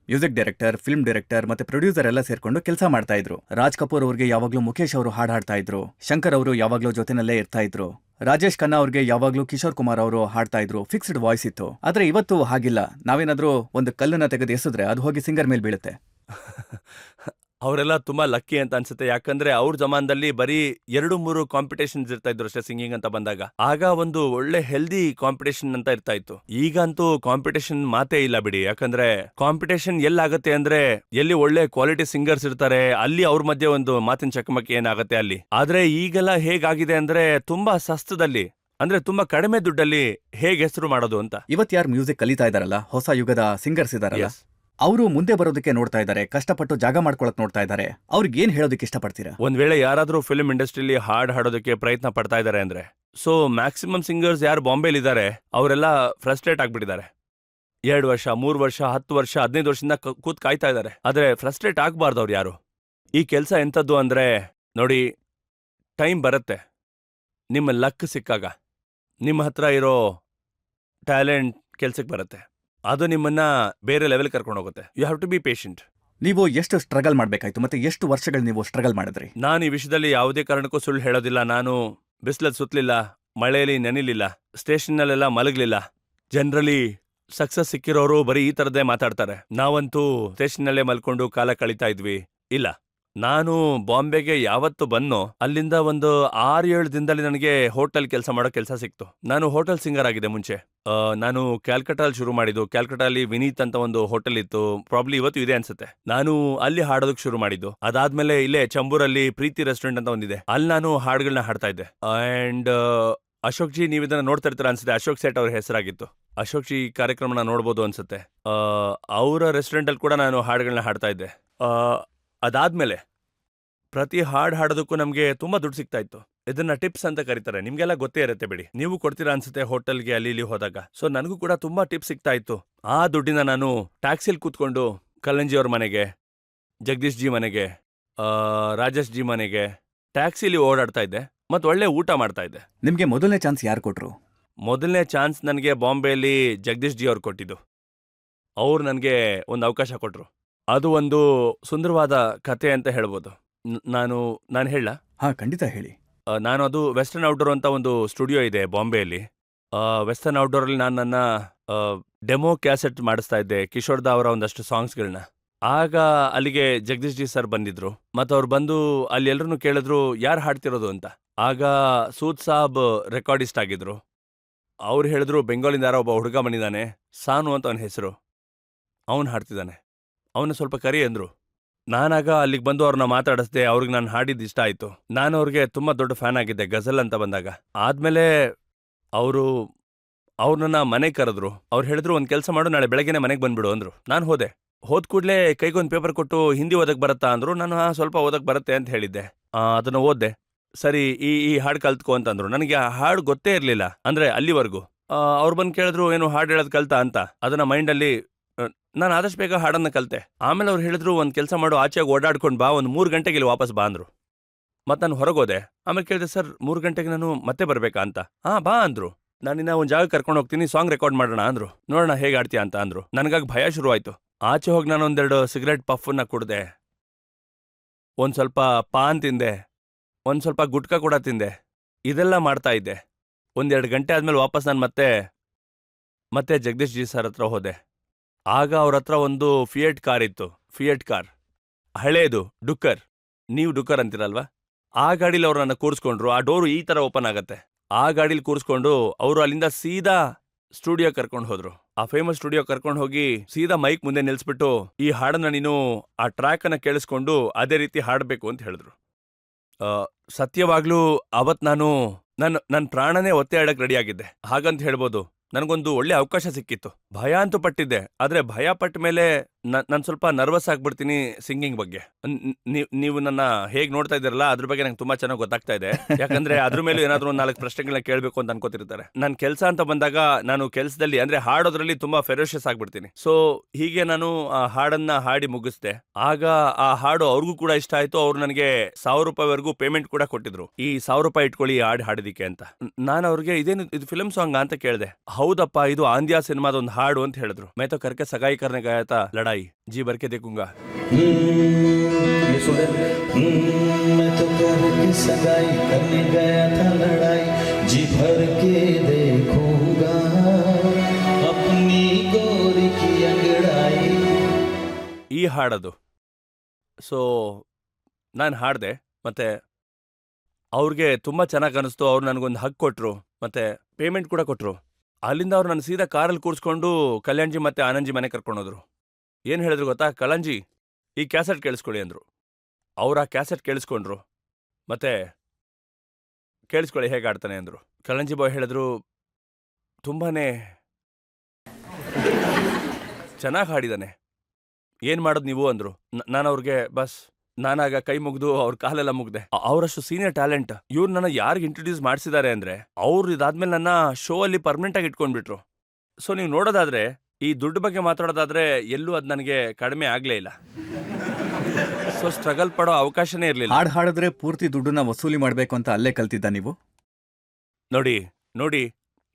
ಮ್ಯೂಸಿಕ್ ಡೈರೆಕ್ಟರ್, ಫಿಲ್ಮ್ ಡೈರೆಕ್ಟರ್ ಮತ್ತೆ ಪ್ರೊಡ್ಯೂಸರ್ ಎಲ್ಲ ಸೇರ್ಕೊಂಡು ಕೆಲಸ ಮಾಡ್ತಾ ಇದ್ರು. ರಾಜ್ ಕಪೂರ್ ಅವ್ರಿಗೆ ಯಾವಾಗ್ಲೂ ಮುಖೇಶ್ ಅವರು ಹಾಡ್ ಹಾಡ್ತಾ ಇದ್ರು, ಶಂಕರ್ ಅವರು ಯಾವಾಗ್ಲೂ ಜೊತೆನಲ್ಲೇ ಇರ್ತಾ ಇದ್ರು, ರಾಜೇಶ್ ಖನ್ನಾ ಅವ್ರಿಗೆ ಯಾವಾಗ್ಲೂ ಕಿಶೋರ್ ಕುಮಾರ್ ಅವರು ಹಾಡ್ತಾ ಇದ್ರು. ಫಿಕ್ಸ್ಡ್ ವಾಯ್ಸ್ ಇತ್ತು. ಆದ್ರೆ ಇವತ್ತು ಹಾಗಿಲ್ಲ. ನಾವೇನಾದ್ರೂ ಒಂದು ಕಲ್ಲನ್ನ ತೆಗೆದು ಎಸಿದ್ರೆ ಅದು ಹೋಗಿ ಸಿಂಗರ್ ಮೇಲೆ ಬೀಳುತ್ತೆ. ಅವರೆಲ್ಲ ತುಂಬಾ ಲಕ್ಕಿ ಅಂತ ಅನ್ಸುತ್ತೆ. ಯಾಕಂದ್ರೆ ಅವ್ರ ಜಮಾನದಲ್ಲಿ ಬರೀ 2-3 ಕಾಂಪಿಟೇಷನ್ಸ್ ಇರ್ತಾ ಇದ್ರು ಅಷ್ಟೇ ಸಿಂಗಿಂಗ್ ಅಂತ ಬಂದಾಗ. ಆಗ ಒಂದು ಒಳ್ಳೆ ಹೆಲ್ದಿ ಕಾಂಪಿಟೇಷನ್ ಅಂತ ಇರ್ತಾ ಇತ್ತು. ಈಗಂತೂ ಕಾಂಪಿಟೇಷನ್ ಮಾತೇ ಇಲ್ಲ ಬಿಡಿ. ಯಾಕಂದ್ರೆ ಕಾಂಪಿಟೇಷನ್ ಎಲ್ಲಾಗತ್ತೆ ಅಂದ್ರೆ ಎಲ್ಲಿ ಒಳ್ಳೆ ಕ್ವಾಲಿಟಿ ಸಿಂಗರ್ಸ್ ಇರ್ತಾರೆ ಅಲ್ಲಿ ಅವ್ರ ಮಧ್ಯೆ ಒಂದು ಮಾತಿನ ಚಕಮಕಿ ಏನಾಗತ್ತೆ ಅಲ್ಲಿ. ಆದ್ರೆ ಈಗೆಲ್ಲ ಹೇಗಾಗಿದೆ ಅಂದ್ರೆ ತುಂಬಾ ಸಸ್ತದಲ್ಲಿ, ಅಂದ್ರೆ ತುಂಬಾ ಕಡಿಮೆ ದುಡ್ಡಲ್ಲಿ ಹೇಗೆ ಹೆಸರು ಮಾಡೋದು ಅಂತ. ಇವತ್ ಯಾರು ಮ್ಯೂಸಿಕ್ ಕಲಿತಾ ಇದಾರಲ್ಲ, ಹೊಸ ಯುಗದ ಸಿಂಗರ್ಸ್ ಇದಾರಲ್ಲ, Yes. ಅವರು ಮುಂದೆ ಬರೋದಕ್ಕೆ ನೋಡ್ತಾ ಇದ್ದಾರೆ, ಕಷ್ಟಪಟ್ಟು ಜಾಗ ಮಾಡ್ಕೊಳಕ್ ನೋಡ್ತಾ ಇದ್ದಾರೆ. ಅವ್ರಿಗೆ ಏನ್ ಹೇಳೋದಕ್ಕೆ ಇಷ್ಟಪಡ್ತೀರಾ? ಒಂದ್ ವೇಳೆ ಯಾರಾದ್ರೂ ಫಿಲ್ಮ್ ಇಂಡಸ್ಟ್ರಿಲಿ ಹಾಡ್ ಹಾಡೋದಕ್ಕೆ ಪ್ರಯತ್ನ ಪಡ್ತಾ ಇದಾರೆ ಅಂದ್ರೆ, ಸೊ ಮ್ಯಾಕ್ಸಿಮಮ್ ಸಿಂಗರ್ಸ್ ಯಾರು ಬಾಂಬೆಲಿ ಇದಾರೆ ಅವರೆಲ್ಲ ಫ್ರಸ್ಟ್ರೇಟ್ ಆಗ್ಬಿಟ್ಟಿದ್ದಾರೆ. 2 ವರ್ಷ, 3 ವರ್ಷ, 10 ವರ್ಷ, 15 ವರ್ಷದಿಂದ ಕೂತ್ ಕಾಯ್ತಾ ಇದಾರೆ. ಆದ್ರೆ ಫ್ರಸ್ಟ್ರೇಟ್ ಆಗ್ಬಾರ್ದು ಅವ್ರು ಯಾರು. ಈ ಕೆಲಸ ಎಂತದ್ದು ಅಂದ್ರೆ, ನೋಡಿ, ಟೈಮ್ ಬರುತ್ತೆ. ನಿಮ್ಮ ಲಕ್ ಸಿಕ್ಕಾಗ ನಿಮ್ಮ ಹತ್ರ ಇರೋ ಟ್ಯಾಲೆಂಟ್ ಕೆಲ್ಸಕ್ಕೆ ಬರುತ್ತೆ. ಅದು ನಿಮ್ಮನ್ನ ಬೇರೆ ಲೆವೆಲ್ ಕರ್ಕೊಂಡು ಹೋಗುತ್ತೆ. You have to be patient. ನೀವು ಎಷ್ಟು ಸ್ಟ್ರಗಲ್ ಮಾಡ್ಬೇಕಾಯ್ತು, ಮತ್ತೆ ಎಷ್ಟು ವರ್ಷಗಳು ನೀವು ಸ್ಟ್ರಗಲ್ ಮಾಡಿದ್ರಿ? ನಾನು ಈ ವಿಷಯದಲ್ಲಿ ಯಾವುದೇ ಕಾರಣಕ್ಕೂ ಸುಳ್ಳು ಹೇಳೋದಿಲ್ಲ. ನಾನು ಬಿಸಿಲಲ್ಲಿ ಸುತ್ತಲಿಲ್ಲ, ಮಳೆಯಲ್ಲಿ ನೆನಿಲಿಲ್ಲ, ಸ್ಟೇಷನ್ನಲ್ಲೆಲ್ಲ ಮಲಗಲಿಲ್ಲ. ಜನರಲಿ ಸಕ್ಸಸ್ ಸಿಕ್ಕಿರೋರು ಬರೀ ಈ ಥರದ್ದೇ ಮಾತಾಡ್ತಾರೆ. ನಾವಂತೂ ಸ್ಟೇಷನ್ನಲ್ಲೇ ಮಲ್ಕೊಂಡು ಕಾಲ ಕಳೀತಾ ಇದ್ವಿ. ಇಲ್ಲ, ನಾನು ಬಾಂಬೆಗೆ ಯಾವತ್ತು ಬನ್ನೋ ಅಲ್ಲಿಂದ ಒಂದು 6-7 ದಿನದಲ್ಲಿ ನನಗೆ ಹೋಟೆಲ್ ಕೆಲಸ ಮಾಡೋ ಕೆಲಸ ಸಿಕ್ತು. ನಾನು ಹೋಟೆಲ್ ಸಿಂಗರ್ ಆಗಿದೆ ಮುಂಚೆ. ನಾನು ಕ್ಯಾಲ್ಕಟಾಲ್ ಶುರು ಮಾಡಿದ್ದು. ಕ್ಯಾಲ್ಕಟಾಲಿ ವಿನೀತ್ ಅಂತ ಒಂದು ಹೋಟೆಲ್ ಇತ್ತು, ಪ್ರಾಬ್ಲಿ ಇವತ್ತು ಇದೆ ಅನ್ಸುತ್ತೆ. ನಾನು ಅಲ್ಲಿ ಹಾಡೋದಕ್ಕೆ ಶುರು ಮಾಡಿದ್ದು. ಅದಾದ್ಮೇಲೆ ಇಲ್ಲೇ ಚಂಬೂರಲ್ಲಿ ಪ್ರೀತಿ ರೆಸ್ಟೋರೆಂಟ್ ಅಂತ ಒಂದಿದೆ, ಅಲ್ಲಿ ನಾನು ಹಾಡುಗಳನ್ನ ಹಾಡ್ತಾ ಇದ್ದೆ. ಅಂಡ್ ಅಶೋಕ್ ಜಿ, ನೀವು ಇದನ್ನ ನೋಡ್ತಾ ಇರ್ತೀರ ಅನ್ಸುತ್ತೆ, ಅಶೋಕ್ ಸೇಟ್ ಅವ್ರ ಹೆಸರಾಗಿತ್ತು. ಅಶೋಕ್ ಜಿ ಕಾರ್ಯಕ್ರಮನ ನೋಡ್ಬೋದು ಅನ್ಸುತ್ತೆ. ಅವರ ರೆಸ್ಟೋರೆಂಟ್ ಅಲ್ಲಿ ಕೂಡ ನಾನು ಹಾಡುಗಳನ್ನ ಹಾಡ್ತಾ ಇದ್ದೆ. ಅದಾದ್ಮೇಲೆ ಪ್ರತಿ ಹಾಡ್ ಹಾಡೋದಕ್ಕೂ ನಮ್ಗೆ ತುಂಬಾ ದುಡ್ಡು ಸಿಗ್ತಾ ಇತ್ತು. ಇದನ್ನ ಟಿಪ್ಸ್ ಅಂತ ಕರೀತಾರೆ, ನಿಮ್ಗೆಲ್ಲ ಗೊತ್ತೇ ಇರುತ್ತೆ ಬಿಡಿ. ನೀವು ಕೊಡ್ತೀರಾ ಅನ್ಸುತ್ತೆ ಹೋಟೆಲ್ಗೆ ಅಲ್ಲಿ ಇಲ್ಲಿ ಹೋದಾಗ. ಸೊ ನನಗೂ ಕೂಡ ತುಂಬಾ ಟಿಪ್ಸ್ ಸಿಗ್ತಾ ಇತ್ತು. ಆ ದುಡ್ಡಿನ ನಾನು ಟ್ಯಾಕ್ಸಿಲ್ ಕೂತ್ಕೊಂಡು ಕಲ್ಲಂಜಿ ಅವ್ರ ಮನೆಗೆ, ಜಗದೀಶ್ ಜಿ ಮನೆಗೆ, ರಾಜೇಶ್ ಜಿ ಮನೆಗೆ ಟ್ಯಾಕ್ಸಿಲಿ ಓಡಾಡ್ತಾ ಇದ್ದೆ ಮತ್ತೆ ಒಳ್ಳೆ ಊಟ ಮಾಡ್ತಾ ಇದ್ದೆ. ನಿಮ್ಗೆ ಮೊದಲನೇ ಚಾನ್ಸ್ ಯಾರು ಕೊಟ್ರು? ಮೊದಲನೇ ಚಾನ್ಸ್ ನನಗೆ ಬಾಂಬೆಯಲ್ಲಿ ಜಗದೀಶ್ ಜಿ ಅವ್ರು ಕೊಟ್ಟಿದ್ದು. ಅವ್ರು ನನಗೆ ಒಂದು ಅವಕಾಶ ಕೊಟ್ರು. ಅದು ಒಂದು ಸುಂದರವಾದ ಕತೆ ಅಂತ ಹೇಳ್ಬೋದು. ನಾನು ಹೇಳ ಹಾ, ಖಂಡಿತ ಹೇಳಿ. ನಾನು ಅದು ವೆಸ್ಟರ್ನ್ ಔಟ್ಡೋರ್ ಅಂತ ಒಂದು ಸ್ಟುಡಿಯೋ ಇದೆ ಬಾಂಬೆಯಲ್ಲಿ. ವೆಸ್ಟರ್ನ್ ಔಟ್ಡೋರಲ್ಲಿ ನಾನು ನನ್ನ ಡೆಮೋ ಕ್ಯಾಸೆಟ್ ಮಾಡಿಸ್ತಾ ಇದ್ದೆ, ಕಿಶೋರ್ ದಾ ಅವರ ಒಂದಷ್ಟು ಸಾಂಗ್ಸ್ಗಳನ್ನ. ಆಗ ಅಲ್ಲಿಗೆ ಜಗದೀಶ್ ಜಿ ಸರ್ ಬಂದಿದ್ರು. ಮತ್ತು ಅವ್ರು ಬಂದು ಅಲ್ಲಿ ಎಲ್ಲರನ್ನೂ ಕೇಳಿದ್ರು ಯಾರು ಹಾಡ್ತಿರೋದು ಅಂತ. ಆಗ ಸೂದ್ ಸಾಬ್ ರೆಕಾರ್ಡಿಸ್ಟ್ ಆಗಿದ್ರು. ಅವ್ರು ಹೇಳಿದ್ರು ಬೆಂಗಾಲಿಂದ ಯಾರೋ ಒಬ್ಬ ಹುಡುಗ ಬಂದಿದ್ದಾನೆ, ಸಾನು ಅಂತ ಅವನ ಹೆಸರು, ಅವನು ಹಾಡ್ತಿದ್ದಾನೆ, ಅವನ್ನ ಸ್ವಲ್ಪ ಕರಿ ಅಂದ್ರು. ನಾನಾಗ ಅಲ್ಲಿಗೆ ಬಂದು ಅವ್ರನ್ನ ಮಾತಾಡಿಸ್ದೆ. ಅವ್ರಿಗೆ ನಾನು ಹಾಡಿದ್ದು ಇಷ್ಟ ಆಯ್ತು. ನಾನು ಅವ್ರಿಗೆ ತುಂಬಾ ದೊಡ್ಡ ಫ್ಯಾನ್ ಆಗಿದ್ದೆ ಗಜಲ್ ಅಂತ ಬಂದಾಗ. ಆದ್ಮೇಲೆ ಅವರು ನನ್ನ ಮನೆಗೆ ಕರೆದ್ರು. ಅವ್ರು ಹೇಳಿದ್ರು ಒಂದು ಕೆಲಸ ಮಾಡು, ನಾಳೆ ಬೆಳಗ್ಗೆನೆ ಮನೆಗೆ ಬಂದ್ಬಿಡು ಅಂದ್ರು. ನಾನು ಹೋದೆ. ಹೋದ್ ಕೂಡಲೇ ಕೈಗೊಂದು ಪೇಪರ್ ಕೊಟ್ಟು ಹಿಂದಿ ಓದಕ್ ಬರುತ್ತಾ ಅಂದ್ರು. ನಾನು ಸ್ವಲ್ಪ ಓದಕ್ ಬರುತ್ತೆ ಅಂತ ಹೇಳಿದ್ದೆ. ಅದನ್ನ ಓದ್ದೆ. ಸರಿ, ಈ ಹಾಡು ಕಲ್ತ್ಕೊ ಅಂತಂದ್ರು. ನನಗೆ ಆ ಹಾಡು ಗೊತ್ತೇ ಇರಲಿಲ್ಲ, ಅಂದ್ರೆ ಅಲ್ಲಿವರೆಗೂ. ಅವ್ರು ಬಂದು ಕೇಳಿದ್ರು ಏನು ಹಾಡು ಹೇಳೋದು ಕಲ್ತಾ ಅಂತ. ಅದನ್ನ ಮೈಂಡಲ್ಲಿ ನಾನು ಆದಷ್ಟು ಬೇಗ ಹಾಡನ್ನ ಕಲಿತೆ. ಆಮೇಲೆ ಅವ್ರು ಹೇಳಿದ್ರು ಒಂದು ಕೆಲಸ ಮಾಡು, ಆಚೆಗೆ ಓಡಾಡ್ಕೊಂಡು ಬಾ, ಒಂದು 3 ಗಂಟೆಗೆ ಇಲ್ಲಿ ವಾಪಸ್ ಬಾ ಅಂದ್ರು. ಮತ್ತೆ ನಾನು ಹೊರಗೋದೆ. ಆಮೇಲೆ ಕೇಳಿದೆ, ಸರ್ 3 ಗಂಟೆಗೆ ನಾನು ಮತ್ತೆ ಬರಬೇಕಾ ಅಂತ. ಬಾ ಅಂದ್ರು. ನಾನಿನ್ನ ಒಂದು ಜಾಗ ಕರ್ಕೊಂಡು ಹೋಗ್ತೀನಿ, ಸಾಂಗ್ ರೆಕಾರ್ಡ್ ಮಾಡೋಣ ಅಂದ್ರು. ನೋಡೋಣ ಹೇಗೆ ಆಡ್ತೀಯ ಅಂತ ಅಂದ್ರು. ನನಗಾಗ ಭಯ ಶುರುವಾಯ್ತು. ಆಚೆ ಹೋಗಿ ನಾನು 1-2 ಸಿಗರೇಟ್ ಪಫನ್ನ ಕುಡ್ದೆ, ಒಂದು ಸ್ವಲ್ಪ ಪಾನ್ ತಿಂದೆ, ಒಂದು ಸ್ವಲ್ಪ ಗುಟ್ಕಾ ಕೂಡ ತಿಂದೆ. ಇದೆಲ್ಲ ಮಾಡ್ತಾ ಇದ್ದೆ. 1-2 ಗಂಟೆ ಆದ್ಮೇಲೆ ವಾಪಸ್ ನಾನು ಮತ್ತೆ ಮತ್ತೆ ಜಗದೀಶ್ ಜಿ ಸರ್ ಹತ್ರ ಹೋದೆ. ಆಗ ಅವ್ರ ಹತ್ರ ಒಂದು ಫಿಯೇಟ್ ಕಾರ್ ಇತ್ತು. ಫಿಯೇಟ್ ಕಾರ್ ಹಳೇದು, ಡುಕ್ಕರ್. ನೀವು ಡುಕ್ಕರ್ ಅಂತೀರಲ್ವಾ? ಆ ಗಾಡೀಲಿ ಅವ್ರು ನನ್ನ ಕೂರಿಸ್ಕೊಂಡ್ರು. ಆ ಡೋರು ಈ ತರ ಓಪನ್ ಆಗತ್ತೆ. ಆ ಗಾಡೀಲಿ ಕೂರಿಸ್ಕೊಂಡು ಅವರು ಅಲ್ಲಿಂದ ಸೀದಾ ಸ್ಟುಡಿಯೋ ಕರ್ಕೊಂಡು ಹೋದ್ರು. ಆ ಫೇಮಸ್ ಸ್ಟುಡಿಯೋ ಕರ್ಕೊಂಡು ಹೋಗಿ ಸೀದಾ ಮೈಕ್ ಮುಂದೆ ನಿಲ್ಸ್ಬಿಟ್ಟು, ಈ ಹಾಡನ್ನ ನೀನು ಆ ಟ್ರ್ಯಾಕ್ ಅನ್ನ ಕೇಳಿಸ್ಕೊಂಡು ಅದೇ ರೀತಿ ಹಾಡಬೇಕು ಅಂತ ಹೇಳಿದ್ರು. ಸತ್ಯವಾಗ್ಲೂ ಅವತ್ ನಾನು ನನ್ನ ಪ್ರಾಣನೇ ಒತ್ತೆ ಆಡಕ್ ರೆಡಿ ಆಗಿದ್ದೆ ಹಾಗಂತ ಹೇಳ್ಬೋದು. ನನಗೊಂದು ಒಳ್ಳೆ ಅವಕಾಶ ಸಿಕ್ಕಿತ್ತು. ಭಯ ಅಂತೂ ಪಟ್ಟಿದ್ದೆ, ಆದ್ರೆ ಭಯ ಪಟ್ಟ ಮೇಲೆ ನಾನು ಸ್ವಲ್ಪ ನರ್ವಸ್ ಆಗ್ಬಿಡ್ತೀನಿ ಸಿಂಗಿಂಗ್ ಬಗ್ಗೆ. ನೀವು ನನ್ನ ಹೇಗ್ ನೋಡ್ತಾ ಇದ್ದೀರಲ್ಲ, ಅದ್ರ ಬಗ್ಗೆ ನಂಗೆ ತುಂಬಾ ಚೆನ್ನಾಗಿ ಗೊತ್ತಾಗ್ತಾ ಇದೆ. ಯಾಕಂದ್ರೆ ಅದ್ರ ಮೇಲೂ ಏನಾದ್ರೂ 4 ಪ್ರಶ್ನೆಗಳನ್ನ ಕೇಳಬೇಕು ಅಂತ ಅನ್ಕೋತಿರ್ತಾರೆ. ನನ್ನ ಕೆಲಸ ಅಂತ ಬಂದಾಗ ನಾನು ಕೆಲಸದಲ್ಲಿ ಅಂದ್ರೆ ಹಾಡೋದ್ರಲ್ಲಿ ತುಂಬಾ ಫೆರೋಷಿಯಸ್ ಆಗ್ಬಿಡ್ತೀನಿ. ಸೊ ಹೀಗೆ ನಾನು ಆ ಹಾಡನ್ನ ಹಾಡಿ ಮುಗಿಸ್ದೆ. ಆಗ ಆ ಹಾಡು ಅವ್ರಿಗೂ ಕೂಡ ಇಷ್ಟ ಆಯ್ತು. ಅವ್ರು ನನಗೆ 1000 ರೂಪಾಯಿವರೆಗೂ ಪೇಮೆಂಟ್ ಕೂಡ ಕೊಟ್ಟಿದ್ರು. ಈ 1000 ರೂಪಾಯಿ ಇಟ್ಕೊಳ್ಳಿ ಹಾಡು ಹಾಡಿದಿಕ್ಕೆ ಅಂತ. ನಾನು ಅವ್ರಿಗೆ ಇದೇನು ಇದು ಫಿಲ್ಮ್ ಸಾಂಗ್ ಅಂತ ಕೇಳಿದೆ. ಹೌದಪ್ಪ, ಇದು ಆಂಧ್ಯ ಸಿನಿಮಾದ ಒಂದು ಹಾಡು ಅಂತ ಹೇಳಿದ್ರು. ಮೈ ತೋ ಕರ್ಕೆ ಸಗಾಯಿ ಕರ್ನೆ ಗಯಾ ತಾ ಲಡಾಯಿ जी भर के देखूंगा. ये सुन मैं तो करके सगाई करने गया था लड़ाई जी भर के देखूंगा अपनी गोरी की अंगड़ाई. ಈ ಹಾಡದು. ಸೊ ನಾನು ಹಾಡಿದೆ, ಮತ್ತೆ ಅವ್ರಿಗೆ ತುಂಬಾ ಚೆನ್ನಾಗಿ ಅನಿಸ್ತು. ಅವ್ರು ನನಗೊಂದು ಹಗ್ ಕೊಟ್ರು, ಮತ್ತೆ ಪೇಮೆಂಟ್ ಕೂಡ ಕೊಟ್ರು. ಅಲ್ಲಿಂದ ಅವ್ರು ನನ್ನ ಸೀದಾ ಕಾರಲ್ಲಿ ಕೂರಿಸ್ಕೊಂಡು ಕಲ್ಯಾಣ್ಜಿ ಮತ್ತೆ ಆನಂದ್ಜಿ ಮನೆ ಕರ್ಕೊಂಡೋದ್ರು. ಏನು ಹೇಳಿದ್ರು ಗೊತ್ತಾ? ಕಲ್ಯಾಣ್ಜಿ, ಈ ಕ್ಯಾಸೆಟ್ ಕೇಳಿಸ್ಕೊಳ್ಳಿ ಅಂದ್ರು. ಅವ್ರು ಆ ಕ್ಯಾಸೆಟ್ ಕೇಳಿಸ್ಕೊಂಡ್ರು, ಮತ್ತೆ ಕೇಳಿಸ್ಕೊಳ್ಳಿ ಹೇಗೆ ಆಡ್ತಾನೆ ಅಂದ್ರು. ಕಲ್ಯಾಣ್ಜಿ ಬಾಯ್ ಹೇಳಿದ್ರು, ತುಂಬಾನೇ ಚೆನ್ನಾಗಿ ಹಾಡಿದಾನೆ, ಏನ್ ಮಾಡೋದು ನೀವು ಅಂದ್ರು. ನಾನು ಅವ್ರಿಗೆ ನಾನಾಗ ಕೈ ಮುಗ್ದು ಅವ್ರ ಕಾಲೆಲ್ಲ ಮುಗ್ದೆ. ಅವರಷ್ಟು ಸೀನಿಯರ್ ಟ್ಯಾಲೆಂಟ್. ಇವ್ರು ನನ್ನ ಯಾರಿಗೆ ಇಂಟ್ರೊಡ್ಯೂಸ್ ಮಾಡಿಸಿದ್ದಾರೆ ಅಂದ್ರೆ, ಅವ್ರು ಇದಾದ್ಮೇಲೆ ನನ್ನ ಶೋ ಅಲ್ಲಿ ಪರ್ಮನೆಂಟ್ ಆಗಿ ಇಟ್ಕೊಂಡ್ಬಿಟ್ರು. ಸೊ ನೀವು ನೋಡೋದಾದ್ರೆ, ಈ ದುಡ್ಡು ಬಗ್ಗೆ ಮಾತಾಡೋದಾದ್ರೆ ಎಲ್ಲೂ ಅದು ನನಗೆ ಕಡಿಮೆ ಆಗ್ಲೇ ಇಲ್ಲ. ಸೊ ಸ್ಟ್ರಗಲ್ ಪಡೋ ಅವಕಾಶನೇ ಇರ್ಲಿಲ್ಲ. ಹಾಡ್ ಹಾಡಿದ್ರೆ ಪೂರ್ತಿ ದುಡ್ಡನ್ನ ವಸೂಲಿ ಮಾಡ್ಬೇಕು ಅಂತ ಅಲ್ಲೇ ಕಲ್ತಿದ್ದ ನೀವು? ನೋಡಿ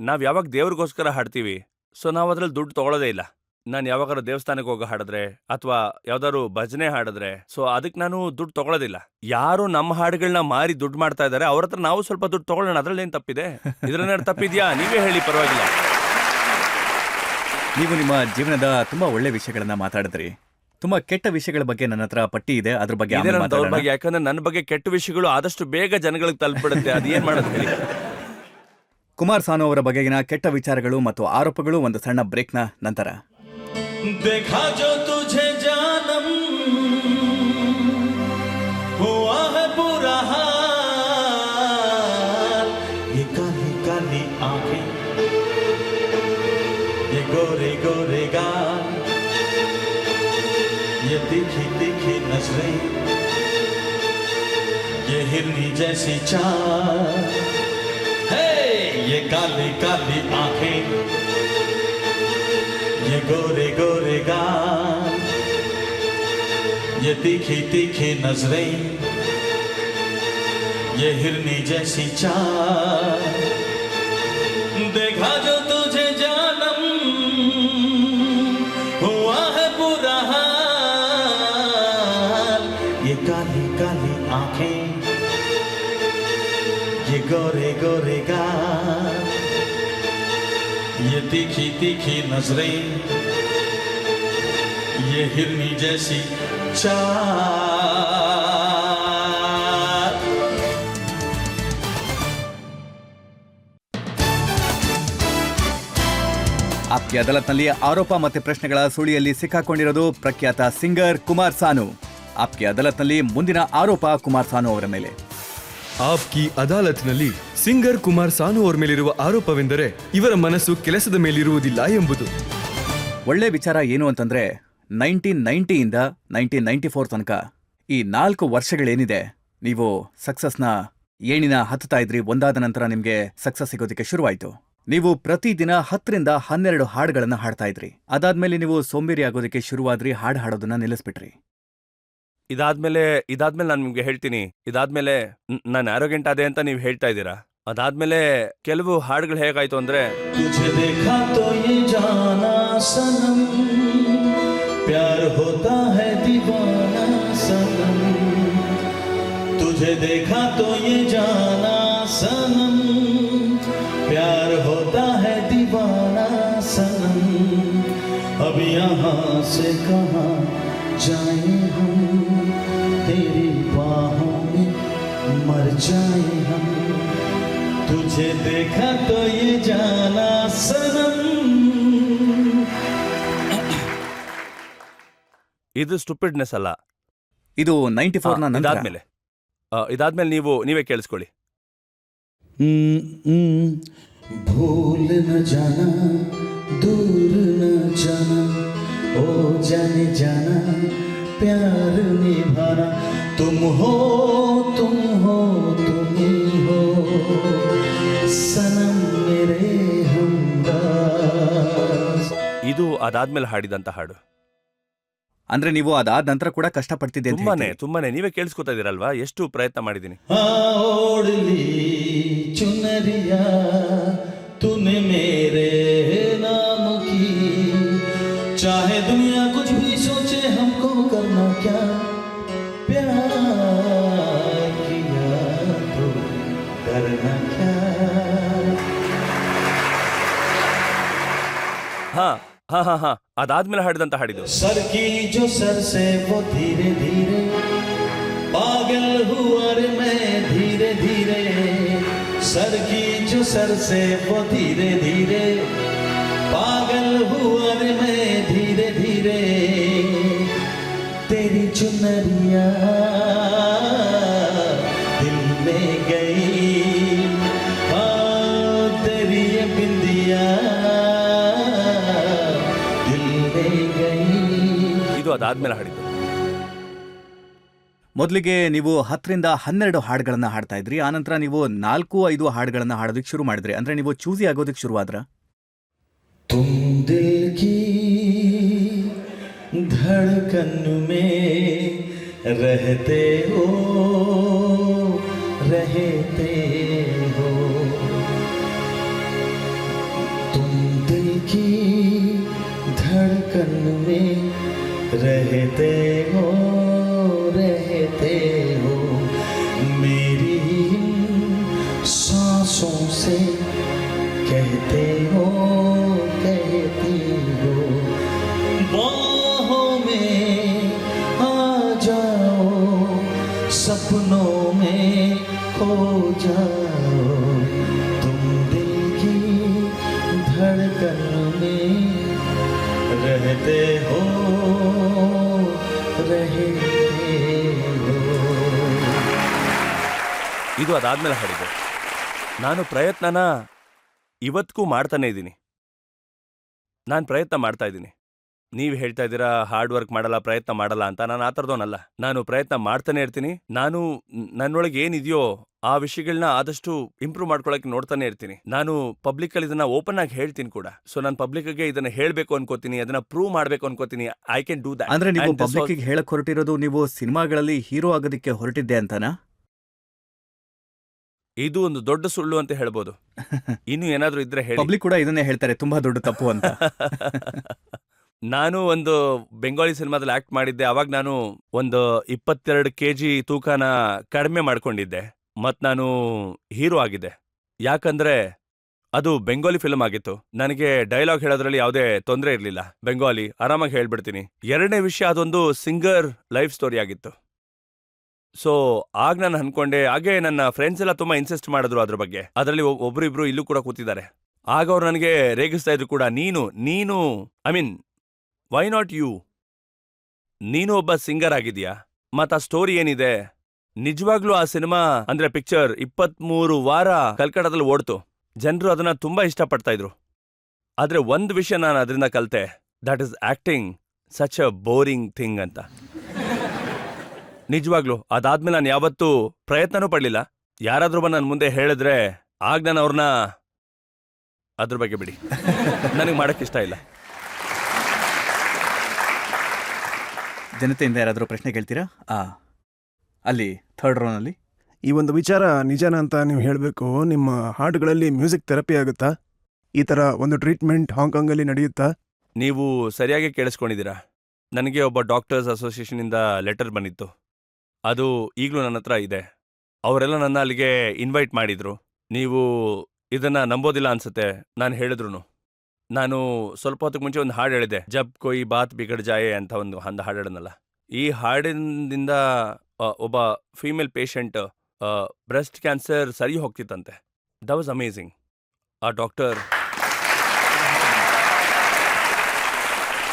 ನಾವ್ ಯಾವಾಗ ದೇವ್ರಿಗೋಸ್ಕರ ಹಾಡ್ತೀವಿ, ಸೊ ನಾವ್ ಅದ್ರಲ್ಲಿ ದುಡ್ಡು ತಗೊಳ್ಳೋದೇ ಇಲ್ಲ. ನಾನು ಯಾವಾಗಾರು ದೇವಸ್ಥಾನಕ್ಕೆ ಹೋಗೋ ಹಾಡಿದ್ರೆ ಅಥವಾ ಯಾವ್ದಾದ್ರು ಭಜನೆ ಹಾಡಿದ್ರೆ, ಸೊ ಅದಕ್ಕೆ ನಾನು ದುಡ್ಡು ತಗೊಳ್ಳೋದಿಲ್ಲ. ಯಾರು ನಮ್ಮ ಹಾಡುಗಳನ್ನ ಮಾರಿ ದುಡ್ಡು ಮಾಡ್ತಾ ಇದಾರೆ ಅವ್ರ ಹತ್ರ ನಾವು ಸ್ವಲ್ಪ ದುಡ್ಡು ತಗೊಳ್ಳೋಣ. ಅದ್ರಲ್ಲಿ ಏನ್ ತಪ್ಪಿದೆ? ಇದ್ರನ್ನೇನು ತಪ್ಪಿದ್ಯಾ? ನೀವೇ ಹೇಳಿ, ಪರವಾಗಿಲ್ಲ. ನೀವು ನಿಮ್ಮ ಜೀವನದ ತುಂಬಾ ಒಳ್ಳೆ ವಿಷಯಗಳನ್ನ ಮಾತಾಡಿದ್ರಿ. ತುಂಬಾ ಕೆಟ್ಟ ವಿಷಯಗಳ ಬಗ್ಗೆ ನನ್ನ ಹತ್ರ ಪಟ್ಟಿ ಇದೆ, ಅದ್ರ ಬಗ್ಗೆ ಆಮೇಲೆ ಮಾತಾಡೋಣ. ಯಾಕಂದ್ರೆ ನನ್ನ ಬಗ್ಗೆ ಕೆಟ್ಟ ವಿಷಯಗಳು ಆದಷ್ಟು ಬೇಗ ಜನಗಳಿಗೆ ತಲುಪಿಬಿಡುತ್ತೆ. ಅದೇನ್ ಮಾಡೋದು ಹೇಳಿ. ಕುಮಾರ್ ಸಾನು ಅವರ ಬಗೆಗಿನ ಕೆಟ್ಟ ವಿಚಾರಗಳು ಮತ್ತು ಆರೋಪಗಳು ಒಂದು ಸಣ್ಣ ಬ್ರೇಕ್ನ ನಂತರ. देखा जो तुझे जानम हुआ है बुरा हाल ये काली काली आंखें ये गोरे गोरे गाल ये तीखी तीखी नजरें ये हिरनी जैसी चाल है ये काली काली आंखें ये गोरे गोरे गाल ये तीखी तीखी नजरें ये हिरनी जैसी चाल देखा जो तुझे जानम हुआ है बुरा हाल ये काली काली आंखें ये गोरे गोरे गाल ये तीखी तीखी नजरें ये हिरनी जैसी चाल. ಆಪ್ಕಿ ಅದಾಲತ್ನಲ್ಲಿ ಆರೋಪ ಮತ್ತೆ ಪ್ರಶ್ನೆಗಳ ಸುಳಿಯಲ್ಲಿ ಸಿಕ್ಕಾಕೊಂಡಿರೋದು ಪ್ರಖ್ಯಾತ ಸಿಂಗರ್ ಕುಮಾರ್ ಸಾನು. ಆಪ್ಕಿ ಅದಾಲತ್ನಲ್ಲಿ ಮುಂದಿನ ಆರೋಪ ಕುಮಾರ್ ಸಾನು ಅವರ ಮೇಲೆ. ಆಪ್ಕಿ ಅದಾಲತ್ನಲ್ಲಿ ಸಿಂಗರ್ ಕುಮಾರ್ ಸಾನು ಅವರ ಮೇಲಿರುವ ಆರೋಪವೆಂದರೆ ಇವರ ಮನಸ್ಸು ಕೆಲಸದ ಮೇಲಿರುವುದಿಲ್ಲ ಎಂಬುದು. ಒಳ್ಳೆ ವಿಚಾರ ಏನು ಅಂತಂದ್ರೆ, 1990 ಇಂದ 1994 ತನಕ ಈ 4 ವರ್ಷಗಳೇನಿದೆ, ನೀವು ಸಕ್ಸಸ್ನ ಏಣಿನ ಹತ್ತುತ್ತಾ ಇದ್ರಿ. ಒಂದಾದ ನಂತರ ನಿಮ್ಗೆ ಸಕ್ಸಸ್ ಸಿಗೋದಕ್ಕೆ ಶುರುವಾಯ್ತು. ನೀವು ಪ್ರತಿದಿನ 10 ರಿಂದ 12 ಹಾಡುಗಳನ್ನ ಹಾಡ್ತಾ ಇದ್ರಿ. ಅದಾದ್ಮೇಲೆ ನೀವು ಸೋಂಬೇರಿ ಆಗೋದಕ್ಕೆ ಶುರುವಾದ್ರಿ, ಹಾಡು ಹಾಡೋದನ್ನ ನಿಲ್ಲಿಸ್ಬಿಟ್ರಿ. ಇದಾದ್ಮೇಲೆ ನಾನು ನಿಮ್ಗೆ ಹೇಳ್ತೀನಿ, ಇದಾದ್ಮೇಲೆ ನಾನು ಆರೋಗ್ಯಂಟ್ ಆದೆ ಅಂತ ನೀವು ಹೇಳ್ತಾ ಇದ್ದೀರಾ. ಅದಾದ್ಮೇಲೆ ಕೆಲವು ಹಾಡುಗಳು ಹೇಗಾಯ್ತು ಅಂದ್ರೆ, तुझे देखा तो ये जाना सनम प्यार होता है दीवाना सनम तुझे देखा तो ये जाना सनम प्यार होता है दीवाना सनम अब यहाँ से कहाँ जाए हम, तेरी बाहों में मर जाए हम, तुझे देखा तो ये जाना सनम. ಇದು ಸ್ಟುಪಿಡ್ನೆಸ್ ಅಲ್ಲ. ಇದು 94ನ ನಂತರ. ಇದಾದ್ಮೇಲೆ ನೀವೇ ಕೇಳಿಸ್ಕೊಳ್ಳಿ. भूल न जाना, दूर न जाना, ओ जाने जाना, प्यार निभाना, तुम हो तुम ही हो, सनम मेरे हमदर्द. ಇದು ಅದಾದ್ಮೇಲೆ ಹಾಡಿದಂತ ಹಾಡು. ಅಂದ್ರೆ ನೀವು ಅದಾದ ನಂತರ ಕೂಡ ಕಷ್ಟಪಡ್ತಿದ್ದೆ ಅಂತ ಹೇಳ್ತೀರಿ. ತುಂಬಾನೇ ನೀವೇ ಕೇಳಿಸ್ಕೊತಾ ಇದೀರಲ್ವಾ, ಎಷ್ಟು ಪ್ರಯತ್ನ ಮಾಡಿದೀನಿ. ओढ़ ली चुनरिया तूने मेरे नाम की, चाहे दुनिया कुछ भी सोचे हमको करना क्या, प्यार किया तो करना क्या. ಹಾ ಹಾ ಹಾ ಹಾ ಅದಾದ್ಮೇಲೆ ಹಾಡಿದಂತ ಹಾಡಿದ್ದು. सर की जो सर से वो धीरे धीरे, पागल हुआ रे मैं धीरे धीरे, सर की जो सर से वो धीरे धीरे, पागल हुआ रे मैं धीरे धीरे, तेरी चुनरिया दिल में गई, हाँ तेरी ये बिंदिया दिल में गई. ಇದು ಅದಾದ್ಮೇಲೆ ಹಾಡಿದ್ದು. ಮೊದಲಿಗೆ ನೀವು 10ರಿಂದ 12 ಹಾಡುಗಳನ್ನ ಹಾಡ್ತಾ ಇದ್ರಿ, ಆನಂತರ ನೀವು 4-5 ಹಾಡುಗಳನ್ನ ಹಾಡೋದಕ್ಕೆ ಶುರು ಮಾಡಿದ್ರಿ. ಅಂದ್ರೆ ನೀವು ಚೂಸಿ ಆಗೋದಕ್ಕೆ ಶುರುವಾದ್ರ. तुम दिल की धड़कन में रहते हो, तुम दिल की धड़कन में रहते हो, मेरी सांसों से कहते हो, बाहों में आ जाओ, सपनों में खो जाओ, तुम दिल की धड़कन में रहते हो. ಇದು ಅದಾದ್ಮೇಲೆ ಹಾಡಿದ್ದು. ನಾನು ಪ್ರಯತ್ನನ ಇವತ್ತಿಗೂ ಮಾಡ್ತಾನೆ ಇದ್ದೀನಿ. ನಾನು ಪ್ರಯತ್ನ ಮಾಡ್ತಾ ಇದ್ದೀನಿ. ನೀವು ಹೇಳ್ತಾ ಇದ್ದೀರಾ ಹಾರ್ಡ್ ವರ್ಕ್ ಮಾಡಲ್ಲ, ಪ್ರಯತ್ನ ಮಾಡಲ್ಲ ಅಂತ. ನಾನು ಆ ಥರದವನಲ್ಲ. ನಾನು ಪ್ರಯತ್ನ ಮಾಡ್ತಾನೆ ಇರ್ತೀನಿ. ನಾನು ನನ್ನೊಳಗೆ ಏನಿದೆಯೋ ಆ ವಿಷಯಗಳನ್ನ ಆದಷ್ಟು ಇಂಪ್ರೂವ್ ಮಾಡ್ಕೊಳಕ್ಕೆ ನೋಡ್ತಾನೆ ಇರ್ತೀನಿ. ನಾನು ಪಬ್ಲಿಕಲ್ಲಿ ಇದನ್ನ ಓಪನ್ ಆಗಿ ಹೇಳ್ತೀನಿ ಕೂಡ. ಸೊ ನಾನು ಪಬ್ಲಿಕ್ಗೆ ಇದನ್ನ ಹೇಳಬೇಕು ಅನ್ಕೋತೀನಿ, ಅದನ್ನ ಪ್ರೂವ್ ಮಾಡಬೇಕು ಅನ್ಕೋತೀನಿ. I can do that. ಅಂದ್ರೆ ನೀವು ಪಬ್ಲಿಕ್ಗೆ ಹೇಳಕ್ ಹೊರಟಿರೋದು ನೀವು ಸಿನಿಮಾಗಳಲ್ಲಿ ಹೀರೋ ಆಗೋದಕ್ಕೆ ಹೊರಟಿದ್ದೆ ಅಂತನಾ? ಇದು ಒಂದು ದೊಡ್ಡ ಸುಳ್ಳು ಅಂತ ಹೇಳ್ಬೋದು. ಇನ್ನು ಏನಾದ್ರೂ ಇದ್ರೆ ಹೇಳಿ. ಪಬ್ಲಿಕ್ ಕೂಡ ಇದನ್ನೇ ಹೇಳ್ತಾರೆ, ತುಂಬಾ ದೊಡ್ಡ ತಪ್ಪು ಅಂತ. ನಾನು ಒಂದು ಬೆಂಗಾಲಿ ಸಿನಿಮಾದಲ್ಲಿ ಆಕ್ಟ್ ಮಾಡಿದ್ದೆ. ಅವಾಗ ನಾನು ಒಂದು 22 kg ತೂಕನ ಕಡಿಮೆ ಮಾಡ್ಕೊಂಡಿದ್ದೆ. ಮತ್ ನಾನು ಹೀರೋ ಆಗಿದ್ದೆ. ಯಾಕಂದ್ರೆ ಅದು ಬೆಂಗಾಲಿ ಫಿಲ್ಮ್ ಆಗಿತ್ತು. ನನಗೆ ಡೈಲಾಗ್ ಹೇಳೋದ್ರಲ್ಲಿ ಯಾವುದೇ ತೊಂದರೆ ಇರಲಿಲ್ಲ. ಬೆಂಗಾಲಿ ಆರಾಮಾಗಿ ಹೇಳ್ಬಿಡ್ತೀನಿ. ಎರಡನೇ ವಿಷಯ, ಅದೊಂದು ಸಿಂಗರ್ ಲೈಫ್ ಸ್ಟೋರಿ ಆಗಿತ್ತು. ಸೊ ಆಗ ನಾನು ಅನ್ಕೊಂಡೆ. ಹಾಗೆ ನನ್ನ ಫ್ರೆಂಡ್ಸ್ ಎಲ್ಲ ತುಂಬಾ ಇನ್ಸಿಸ್ಟ್ ಮಾಡಿದ್ರು ಅದ್ರ ಬಗ್ಗೆ. ಅದರಲ್ಲಿ ಒಬ್ರಿಬ್ರು ಇಲ್ಲೂ ಕೂಡ ಕೂತಿದ್ದಾರೆ. ಆಗ ಅವ್ರು ನನಗೆ ರೇಗಿಸ್ತಾ ಇದ್ರು ಕೂಡ. ನೀನು I mean why not you? ನೀನು ಒಬ್ಬ ಸಿಂಗರ್ ಆಗಿದ್ಯಾ, ಮತ್ ಆ ಸ್ಟೋರಿ ಏನಿದೆ? ನಿಜವಾಗ್ಲೂ ಆ ಸಿನಿಮಾ ಅಂದ್ರೆ ಪಿಕ್ಚರ್ 23 ವಾರ ಕಲ್ಕತ್ತಾದಲ್ಲಿ ಓಡ್ತು. ಜನರು ಅದನ್ನ ತುಂಬಾ ಇಷ್ಟಪಡ್ತಾ ಇದ್ರು. ಆದ್ರೆ ಒಂದ್ ವಿಷಯ ನಾನು ಅದರಿಂದ ಕಲ್ತೆ, that is acting such a boring thing ಅಂತ. ನಿಜವಾಗ್ಲು ಅದಾದ್ಮೇಲೆ ನಾನು ಯಾವತ್ತೂ ಪ್ರಯತ್ನನೂ ಪಡ್ಲಿಲ್ಲ. ಯಾರಾದ್ರೂ ಬಂದು ನನ್ನ ಮುಂದೆ ಹೇಳಿದ್ರೆ ಆಗ ನಾನು ಅವ್ರನ್ನ ಅದ್ರ ಬಗ್ಗೆ ಬಿಡಿ, ನನಗೆ ಮಾಡಕ್ ಇಷ್ಟ ಇಲ್ಲ. ಜನತೆಯಿಂದ ಯಾರಾದರೂ ಪ್ರಶ್ನೆ ಕೇಳ್ತೀರಾ? ಅಲ್ಲಿ ಥರ್ಡ್ ರೋನಲ್ಲಿ. ಈ ಒಂದು ವಿಚಾರ ನಿಜಾನ ಅಂತ ನೀವು ಹೇಳಬೇಕು. ನಿಮ್ಮ ಹಾಡುಗಳಲ್ಲಿ ಮ್ಯೂಸಿಕ್ ಥೆರಪಿ ಆಗುತ್ತಾ? ಈ ಥರ ಒಂದು ಟ್ರೀಟ್ಮೆಂಟ್ ಹಾಂಗ್ಕಾಂಗಲ್ಲಿ ನಡೆಯುತ್ತಾ? ನೀವು ಸರಿಯಾಗಿ ಕೇಳಿಸ್ಕೊಂಡಿದ್ದೀರಾ. ನನಗೆ ಒಬ್ಬ ಡಾಕ್ಟರ್ಸ್ ಅಸೋಸಿಯೇಷನಿಂದ ಲೆಟರ್ ಬಂದಿತ್ತು. ಅದು ಈಗಲೂ ನನ್ನ ಹತ್ರ ಇದೆ. ಅವರೆಲ್ಲ ನನ್ನ ಅಲ್ಲಿಗೆ ಇನ್ವೈಟ್ ಮಾಡಿದ್ರು. ನೀವು ಇದನ್ನ ನಂಬೋದಿಲ್ಲ ಅನ್ಸುತ್ತೆ ನಾನು ಹೇಳಿದ್ರು. ನಾನು ಸ್ವಲ್ಪ ಹೊತ್ತಿಗೆ ಮುಂಚೆ ಒಂದು ಹಾಡು ಹೇಳಿದೆ, ಜಬ್ ಕೊಯ್ ಬಾತ್ ಬಿಗಡ್ ಜಾಯೆ ಅಂತ ಒಂದು ಹಾಡು ಹೇಳಿದ್ನಲ್ಲ. ಈ ಹಾಡಿನಿಂದ ಒಬ್ಬ ಫೀಮೇಲ್ ಪೇಷಂಟ್ ಬ್ರೆಸ್ಟ್ ಕ್ಯಾನ್ಸರ್ ಸರಿ ಹೋಗ್ತಿತ್ತಂತೆ. That was amazing. ಆ ಡಾಕ್ಟರ್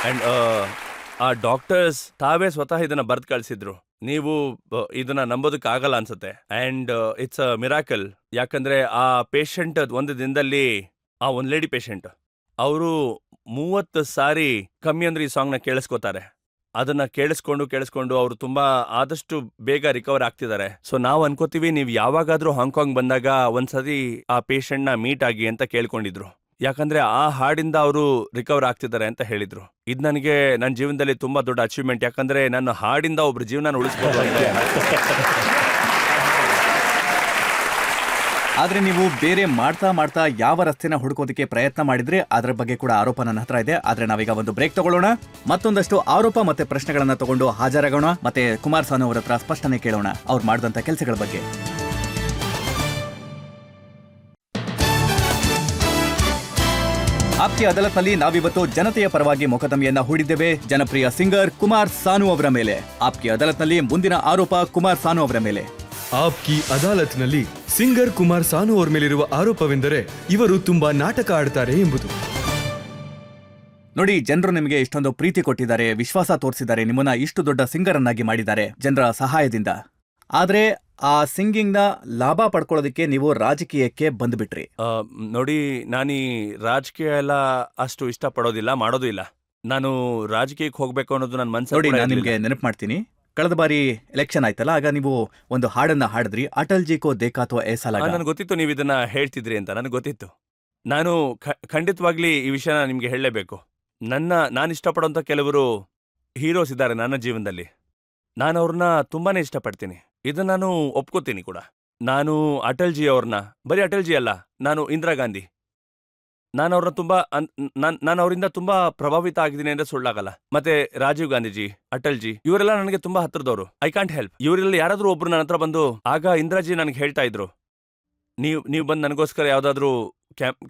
ಅಂಡ್ ಆ ಡಾಕ್ಟರ್ಸ್ ತಾವೇ ಸ್ವತಃ ಇದನ್ನ ಬರ್ದು ಕಳಿಸಿದ್ರು. ನೀವು ಇದನ್ನ ನಂಬೋದಕ್ಕಾಗಲ್ಲ ಅನ್ಸುತ್ತೆ. And it's a miracle. ಯಾಕಂದ್ರೆ ಆ ಪೇಷಂಟ್ ಒಂದು ದಿನದಲ್ಲಿ, ಆ ಒಂದು ಲೇಡಿ ಪೇಷಂಟ್, ಅವರು 30 ಸಾರಿ ಕಮ್ಮಿ ಅಂದ್ರೆ ಈ ಸಾಂಗ್ನ ಕೇಳಿಸ್ಕೋತಾರೆ. ಅದನ್ನ ಕೇಳಿಸ್ಕೊಂಡು ಅವರು ತುಂಬಾ ಆದಷ್ಟು ಬೇಗ ರಿಕವರ್ ಆಗ್ತಿದ್ದಾರೆ. ಸೊ ನಾವು ಅನ್ಕೋತೀವಿ, ನೀವು ಯಾವಾಗಾದ್ರೂ ಹಾಂಗ್ಕಾಂಗ್ ಬಂದಾಗ ಒಂದ್ಸತಿ ಆ ಪೇಷಂಟ್ ನ ಮೀಟ್ ಆಗಿ ಅಂತ ಕೇಳ್ಕೊಂಡಿದ್ರು. ಯಾಕಂದ್ರೆ ಆ ಹಾಡಿಂದ ಅವರು ರಿಕವರ್ ಆಗ್ತಿದ್ದಾರೆ ಅಂತ ಹೇಳಿದ್ರು. ಇದು ನನಗೆ ನನ್ನ ಜೀವನದಲ್ಲಿ ತುಂಬಾ ದೊಡ್ಡ ಅಚೀವ್ಮೆಂಟ್. ಯಾಕಂದ್ರೆ ನನ್ನ ಹಾಡಿಂದ ಒಬ್ರು ಜೀವನ ಉಳಿಸ್ಬೋದು. ಆದ್ರೆ ನೀವು ಬೇರೆ ಮಾಡ್ತಾ ಯಾವ ರಸ್ತೆನ ಹುಡುಕೋದಕ್ಕೆ ಪ್ರಯತ್ನ ಮಾಡಿದ್ರೆ ಅದರ ಬಗ್ಗೆ ಕೂಡ ಆರೋಪ ನನ್ನ ಹತ್ರ ಇದೆ. ಆದ್ರೆ ನಾವೀಗ ಒಂದು ಬ್ರೇಕ್ ತಗೊಳ್ಳೋಣ. ಮತ್ತೊಂದಷ್ಟು ಆರೋಪ ಮತ್ತೆ ಪ್ರಶ್ನೆಗಳನ್ನ ತಗೊಂಡು ಹಾಜರಾಗೋಣ. ಮತ್ತೆ ಕುಮಾರ್ ಸಾನು ಅವರ ಹತ್ರ ಸ್ಪಷ್ಟನೆ ಕೇಳೋಣ ಅವ್ರು ಮಾಡಿದಂತ ಕೆಲಸಗಳ ಬಗ್ಗೆ. ಆಪ್ಕಿ ಅದಾಲತ್ನಲ್ಲಿ ನಾವಿವತ್ತು ಜನತೆಯ ಪರವಾಗಿ ಮೊಕದ್ದಮೆಯನ್ನ ಹೂಡಿದ್ದೇವೆ ಜನಪ್ರಿಯ ಸಿಂಗರ್ ಕುಮಾರ್ ಸಾನು ಅವರ ಮೇಲೆ. ಆಪ್ಕಿ ಅದಾಲತ್ನಲ್ಲಿ ಮುಂದಿನ ಆರೋಪ ಕುಮಾರ್ ಸಾನು ಅವರ ಮೇಲೆ. ಆಪ್ಕಿ ಅದಾಲತ್ನಲ್ಲಿ ಸಿಂಗರ್ ಕುಮಾರ್ ಸಾನು ಅವರ ಮೇಲಿರುವ ಆರೋಪವೆಂದರೆ ಇವರು ತುಂಬಾ ನಾಟಕ ಆಡ್ತಾರೆ ಎಂಬುದು. ನೋಡಿ, ಜನರು ನಿಮಗೆ ಇಷ್ಟೊಂದು ಪ್ರೀತಿ ಕೊಟ್ಟಿದ್ದಾರೆ, ವಿಶ್ವಾಸ ತೋರಿಸಿದ್ದಾರೆ, ನಿಮ್ಮನ್ನ ಇಷ್ಟು ದೊಡ್ಡ ಸಿಂಗರ್ ಅನ್ನಾಗಿ ಮಾಡಿದ್ದಾರೆ ಜನರ ಸಹಾಯದಿಂದ. ಆದ್ರೆ ಆ ಸಿಂಗಿಂಗ್ ನ ಲಾಭ ಪಡ್ಕೊಳ್ಳೋದಕ್ಕೆ ನೀವು ರಾಜಕೀಯಕ್ಕೆ ಬಂದ್ಬಿಟ್ರಿ. ನೋಡಿ, ನಾನು ಈ ರಾಜಕೀಯ ಎಲ್ಲ ಅಷ್ಟು ಇಷ್ಟ ಪಡೋದಿಲ್ಲ, ಮಾಡೋದು ಇಲ್ಲ. ನಾನು ರಾಜಕೀಯಕ್ಕೆ ಹೋಗ್ಬೇಕು ಅನ್ನೋದು ನನ್ನ ನೋಡಿ, ಮನಸ್ಸಲ್ಲಿ ನಾನು ನಿಮ್ಗೆ ನೆನಪು ಮಾಡ್ತೀನಿ. ಕಳೆದ ಬಾರಿ ಎಲೆಕ್ಷನ್ ಆಯ್ತಲ್ಲ, ಆಗ ನೀವು ಒಂದು ಹಾಡನ್ನ ಹಾಡಿದ್ರಿ, ಅಟಲ್ ಜಿ ಕೋ ದೇಖಾ ತೋ ಐಸಾ ಲಗಾ. ನನಗೆ ಗೊತ್ತಿತ್ತು ನೀವು ಇದನ್ನ ಹೇಳ್ತಿದ್ರಿ ಅಂತ, ನನಗೆ ಗೊತ್ತಿತ್ತು. ನಾನು ಖಂಡಿತವಾಗ್ಲಿ ಈ ವಿಷಯನ ನಿಮ್ಗೆ ಹೇಳಲೇಬೇಕು. ನಾನು ಇಷ್ಟಪಡೋಂಥ ಕೆಲವರು ಹೀರೋಸ್ ಇದ್ದಾರೆ ನನ್ನ ಜೀವನದಲ್ಲಿ. ನಾನು ಅವ್ರನ್ನ ತುಂಬಾನೇ ಇಷ್ಟಪಡ್ತೀನಿ. ಇದನ್ನ ನಾನು ಒಪ್ಕೋತೀನಿ ಕೂಡ. ನಾನು ಅಟಲ್ ಜಿ ಅವ್ರನ್ನ, ಬರೀ ಅಟಲ್ ಜಿ ಅಲ್ಲ, ನಾನು ಇಂದಿರಾ ಗಾಂಧಿ, ನಾನು ಅವರಿಂದ ತುಂಬಾ ಪ್ರಭಾವಿತ ಆಗಿದ್ದೀನಿ ಅಂದ್ರೆ ಸುಳ್ಳಾಗಲ್ಲ. ಮತ್ತೆ ರಾಜೀವ್ ಗಾಂಧಿಜಿ, ಅಟಲ್ ಜಿ, ಇವರೆಲ್ಲ ನನಗೆ ತುಂಬಾ ಹತ್ರದವರು. I can't help. ಇವರೆಲ್ಲ ಯಾರಾದ್ರೂ ಒಬ್ರು ನನ್ನ ಹತ್ರ ಬಂದು, ಆಗ ಇಂದಿರಾಜಿ ನನಗೆ ಹೇಳ್ತಾ ಇದ್ರು, ನೀವು ಬಂದು ನನಗೋಸ್ಕರ ಯಾವ್ದಾದ್ರು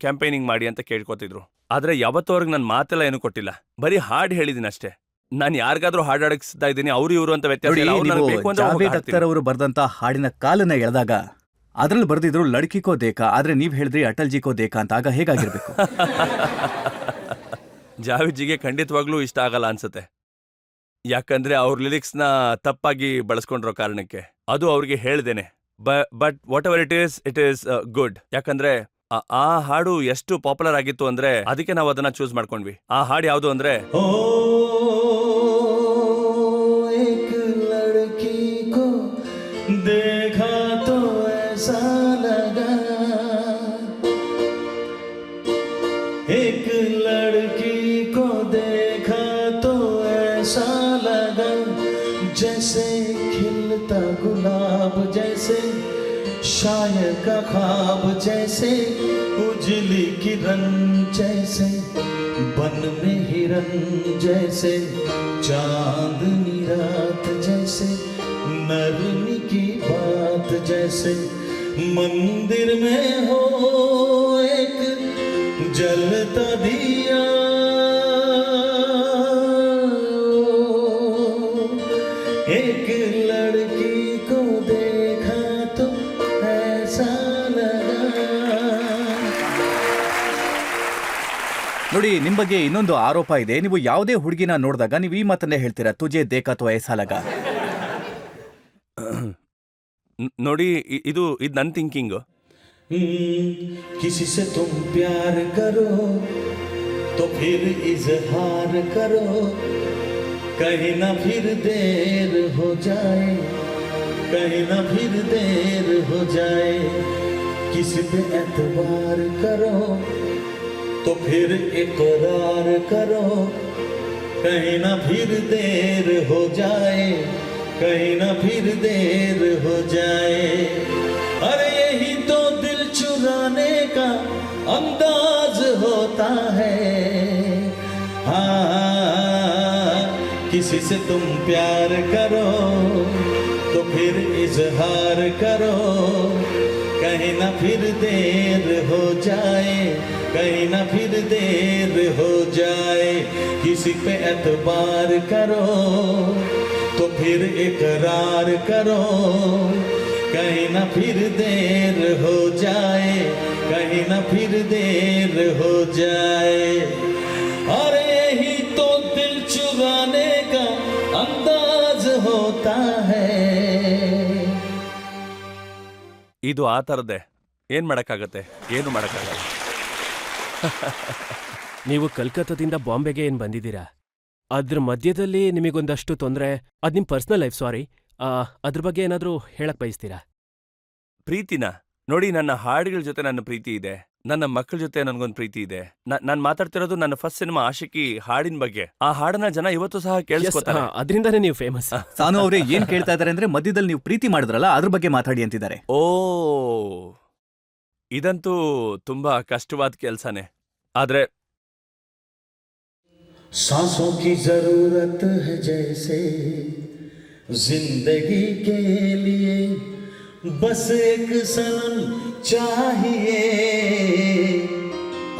ಕ್ಯಾಂಪೇನಿಂಗ್ ಮಾಡಿ ಅಂತ ಕೇಳ್ಕೊತಿದ್ರು. ಆದ್ರೆ ಯಾವತ್ತೂ ಅವ್ರಿಗೆ ನನ್ನ ಮಾತೆಲ್ಲ ಏನು ಕೊಟ್ಟಿಲ್ಲ, ಬರೀ ಹಾಡು ಹೇಳಿದೀನಿ ಅಷ್ಟೇ. ನಾನು ಯಾರಿಗಾದ್ರೂ ಹಾಡಾಡಿಸ್ತಾ ಇದ್ದೀನಿ, ಅವ್ರು ಇವರು ಅಂತ ವ್ಯತ್ಯಾಸ ಇಲ್ಲ. ಅವ್ರು ನನಗೆ ಬೇಕು ಅಂತ ಜಾವೇದ್ ಅಖ್ತರ್ ಅವರು ಬರೆದಂತ ಹಾಡಿನ ಕಾಲನ್ನ ಎಳೆದಾಗ ಅದ್ರಲ್ಲಿ ಬರ್ದಿದ್ರು ಲಡ್ಕಿ ಕೋ ದೇಖಾ, ಆದ್ರೆ ನೀವ್ ಹೇಳಿದ್ರಿ ಅಟಲ್ ಜಿ ಕೋ ದೇಖಾ ಅಂತ. ಆಗ ಹೇಗಾಗಿರ್ಬೇಕು? ಜಾವೇದ್ ಜಿಗೆ ಖಂಡಿತವಾಗ್ಲೂ ಇಷ್ಟ ಆಗಲ್ಲ ಅನ್ಸುತ್ತೆ. ಯಾಕಂದ್ರೆ ಅವ್ರ ಲಿರಿಕ್ಸ್ನ ತಪ್ಪಾಗಿ ಬಳಸ್ಕೊಂಡಿರೋ ಕಾರಣಕ್ಕೆ. ಅದು ಅವ್ರಿಗೆ ಹೇಳ್ದೇನೆ. But whatever it is good. ಯಾಕಂದ್ರೆ ಆ ಹಾಡು ಎಷ್ಟು ಪಾಪ್ಯುಲರ್ ಆಗಿತ್ತು ಅಂದ್ರೆ ಅದಕ್ಕೆ ನಾವು ಅದನ್ನ ಚೂಸ್ ಮಾಡ್ಕೊಂಡ್ವಿ. ಆ ಹಾಡು ಯಾವುದು ಅಂದ್ರೆ, ओ एक लड़की को देखा तो ऐसा लगा, एक लड़की को देखा तो ऐसा लगा, जैसे खिलता गुलाब, जैसे शायर का ख्वाब, जैसे उजली किरण, जैसे बन में हिरन, जैसे चांदनी रात, जैसे नरमी की बात, जैसे मंदिर में हो एक जलता दिया, एक लड़की को देखा तो ऐसा लगा. ನೋಡಿ, ನಿಮ್ ಬಗ್ಗೆ ಇನ್ನೊಂದು ಆರೋಪ ಇದೆ. ನೀವು ಯಾವುದೇ ಹುಡುಗಿನ ನೋಡಿದಾಗ ನೀವು ಈ ಮಾತನ್ನೇ ಹೇಳ್ತೀರಾ, ತುಜೆ ದೇಖಾ ತೋ ಐಸಾ ಲಗಾ. ನೋಡಿ, ಇದು ನನ್ನ ಥಿಂಕಿಂಗ್. किसी से तुम प्यार करो तो फिर इजहार करो, कहीं ना फिर देर हो जाए, कहीं ना फिर देर हो जाए, किसी पे एतबार करो तो फिर इकरार करो, कहीं ना फिर देर हो जाए, कहीं ना फिर देर हो जाए. अरे यही तो दिल चुराने का अंदाज होता है. हाँ, किसी से तुम प्यार करो तो फिर इजहार करो, कहीं ना फिर देर हो जाए, कहीं ना फिर देर हो जाए, किसी पे एतबार करो तो फिर इकरार करो, कहीं ना फिर देर हो जाए, कहीं ना फिर देर हो जाए, और यही तो दिल चुराने का अंदाज होता है. ಇದು ಆ ಥರದ್ದೇ. ಏನ್ ಮಾಡಕ್ಕಾಗತ್ತೆ? ಏನು ಮಾಡಕ್ಕಾಗಲ್ಲ. ನೀವು ಕಲ್ಕತ್ತಾದಿಂದ ಬಾಂಬೆಗೆ ಏನ್ ಬಂದಿದ್ದೀರಾ? ಅದ್ರ ಮಧ್ಯದಲ್ಲಿ ನಿಮಗೊಂದಷ್ಟು ತೊಂದರೆ, ಅದ್ ನಿಮ್ ಪರ್ಸನಲ್ ಲೈಫ್, ಸಾರಿ. ಅದ್ರ ಬಗ್ಗೆ ಏನಾದ್ರೂ ಹೇಳಕ್ ಬಯಸ್ತೀರಾ? ಪ್ರೀತಿನ ನೋಡಿ, ನನ್ನ ಹಾಡುಗಳ ಜೊತೆ ನನ್ನ ಪ್ರೀತಿ ಇದೆ, ನನ್ನ ಮಕ್ಕಳ ಜೊತೆ ನನ್ಗೊಂದು ಪ್ರೀತಿ ಇದೆ. ನಾನ್ ಮಾತಾಡ್ತಿರೋದು ನನ್ನ ಫಸ್ಟ್ ಸಿನಿಮಾ ಆಶಿಕಿ ಹಾಡಿನ ಬಗ್ಗೆ. ಆ ಹಾಡನ್ನ ಜನ ಇವತ್ತು ಸಹ ಕೇಳಿಸ್ಕೊತಾರೆ. ಅದರಿಂದಾನೇ ನೀವು ಫೇಮಸ್. ಸಾನು ಅವರೇ ಏನ್ ಕೇಳ್ತಾ ಇದಾರೆ ಅಂದ್ರೆ, ಮಧ್ಯದಲ್ಲಿ ನೀವು ಪ್ರೀತಿ ಮಾಡಿದ್ರಲ್ಲ ಅದ್ರ ಬಗ್ಗೆ ಮಾತಾಡಿ ಅಂತಿದ್ದಾರೆ. ಓ, ಇದಂತೂ ತುಂಬಾ ಕಷ್ಟವಾದ ಕೆಲ್ಸನೇ. ಆದ್ರೆ सांसों की जरूरत है जैसे जिंदगी के लिए, बस एक सनम चाहिए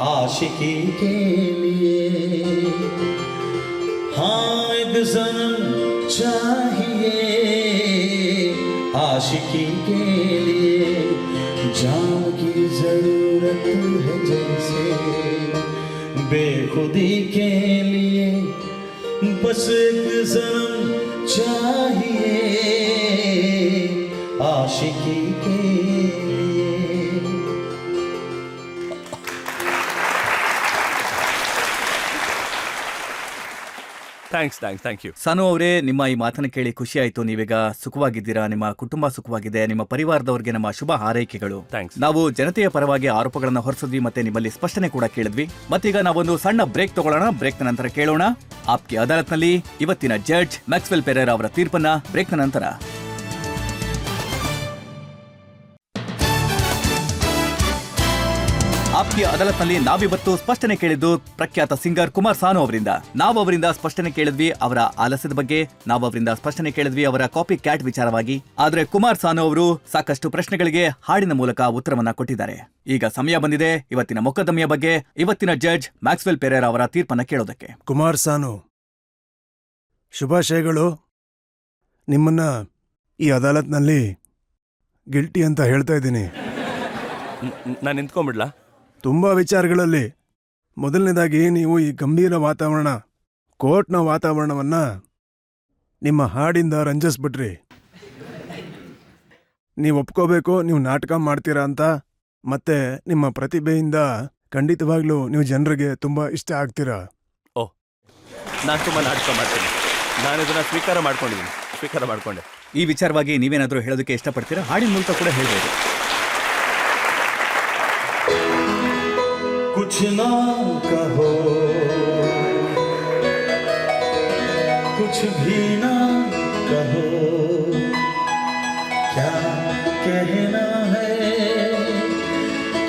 आशिकी के लिए. हाँ, एक सनम चाहिए आशिकी के लिए, जान की जरूरत है जैसे बेखुदी के लिए, बस एक सनम चाहिए आशिकी के लिए. Thank you. ಸಾನು ಅವರೇ, ನಿಮ್ಮ ಈ ಮಾತನ್ನ ಕೇಳಿ ಖುಷಿ ಆಯ್ತು. ನೀವೀಗ ಸುಖವಾಗಿದ್ದೀರಾ, ನಿಮ್ಮ ಕುಟುಂಬ ಸುಖವಾಗಿದೆ, ನಿಮ್ಮ ಪರಿವಾರದವರಿಗೆ ನಮ್ಮ ಶುಭ ಹಾರೈಕೆಗಳು. ಥ್ಯಾಂಕ್ಸ್. ನಾವು ಜನತೆಯ ಪರವಾಗಿ ಆರೋಪಗಳನ್ನ ಹೊರಿಸಿದ್ವಿ, ಮತ್ತೆ ನಿಮ್ಮಲ್ಲಿ ಸ್ಪಷ್ಟನೆ ಕೂಡ ಕೇಳಿದ್ವಿ. ಮತ್ತೀಗ ನಾವೊಂದು ಸಣ್ಣ ಬ್ರೇಕ್ ತಗೊಳ್ಳೋಣ. ಬ್ರೇಕ್ನ ನಂತರ ಕೇಳೋಣ ಆಪ್ಕಿ ಅದಾಲತ್ನಲ್ಲಿ ಇವತ್ತಿನ ಜಡ್ಜ್ ಮ್ಯಾಕ್ಸ್ವೆಲ್ ಪೆರೇರಾ ಅವರ ತೀರ್ಪನ್ನ. ಬ್ರೇಕ್ನ ನಂತರ ಆಪ್ಕಿ ಅದಾಲತ್ನಲ್ಲಿ ನಾವಿವತ್ತು ಸ್ಪಷ್ಟನೆ ಕೇಳಿದ್ದು ಪ್ರಖ್ಯಾತ ಸಿಂಗರ್ ಕುಮಾರ್ ಸಾನು ಅವರಿಂದ. ನಾವು ಅವರಿಂದ ಸ್ಪಷ್ಟನೆ ಕೇಳಿದ್ವಿ ಅವರ ಆಲಸ್ಯದ ಬಗ್ಗೆ, ನಾವು ಅವರಿಂದ ಸ್ಪಷ್ಟನೆ ಕೇಳಿದ್ವಿ ಅವರ ಕಾಪಿ ಕ್ಯಾಟ್ ವಿಚಾರವಾಗಿ. ಆದ್ರೆ ಕುಮಾರ್ ಸಾನು ಅವರು ಸಾಕಷ್ಟು ಪ್ರಶ್ನೆಗಳಿಗೆ ಹಾಡಿನ ಮೂಲಕ ಉತ್ತರವನ್ನ ಕೊಟ್ಟಿದ್ದಾರೆ. ಈಗ ಸಮಯ ಬಂದಿದೆ ಇವತ್ತಿನ ಮೊಕದ್ದಮೆಯ ಬಗ್ಗೆ, ಇವತ್ತಿನ ಜಡ್ಜ್ ಮ್ಯಾಕ್ಸ್ವೆಲ್ ಪೆರೇರಾ ಅವರ ತೀರ್ಪನ್ನ ಕೇಳೋದಕ್ಕೆ. ಕುಮಾರ್ ಸಾನು, ಶುಭಾಶಯಗಳು. ನಿಮ್ಮನ್ನ ಈ ಅದಾಲತ್ನಲ್ಲಿ ಗಿಲ್ಟಿ ಅಂತ ಹೇಳ್ತಾ ಇದ್ದೀನಿ. ನಾನು ನಿಂತ್ಕೊಂಡ್ಬಿಡ್ಲಾ? ತುಂಬಾ ವಿಚಾರಗಳಲ್ಲಿ. ಮೊದಲನೇದಾಗಿ ನೀವು ಈ ಗಂಭೀರ ವಾತಾವರಣ, ಕೋರ್ಟ್ನ ವಾತಾವರಣವನ್ನ ನಿಮ್ಮ ಹಾಡಿಂದ ರಂಜಿಸ್ಬಿಟ್ರಿ. ನೀವು ಒಪ್ಕೋಬೇಕು, ನೀವು ನಾಟಕ ಮಾಡ್ತೀರಾ ಅಂತ. ಮತ್ತೆ ನಿಮ್ಮ ಪ್ರತಿಭೆಯಿಂದ ಖಂಡಿತವಾಗ್ಲೂ ನೀವು ಜನರಿಗೆ ತುಂಬಾ ಇಷ್ಟ ಆಗ್ತೀರಾ. ನಾನು ತುಂಬಾ ನಾಟಕ ಮಾಡ್ತೀನಿ. ನಾನು ಇದನ್ನ ಸ್ವೀಕಾರ ಮಾಡ್ಕೊಂಡೆ. ಈ ವಿಚಾರವಾಗಿ ನೀವೇನಾದ್ರೂ ಹೇಳೋದಕ್ಕೆ ಇಷ್ಟಪಡ್ತೀರಾ? ಹಾಡಿನ ಮೂಲಕ ಕೂಡ ಹೇಳ್ಬೋದು. कुछ ना कहो, कुछ भी ना कहो, क्या कहना है,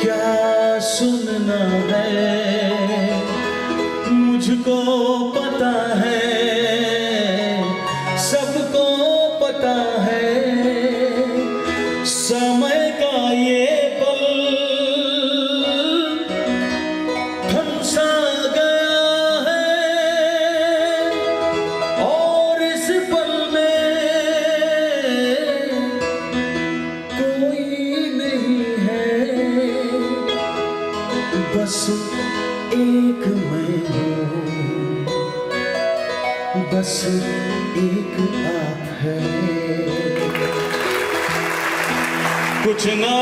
क्या सुनना है, मुझको पता है, सबको पता है, समय का ये पल थमसा गया है, और इस पल में कोई नहीं है, बस एक मैं हूँ, बस एक आप है. कुछ ना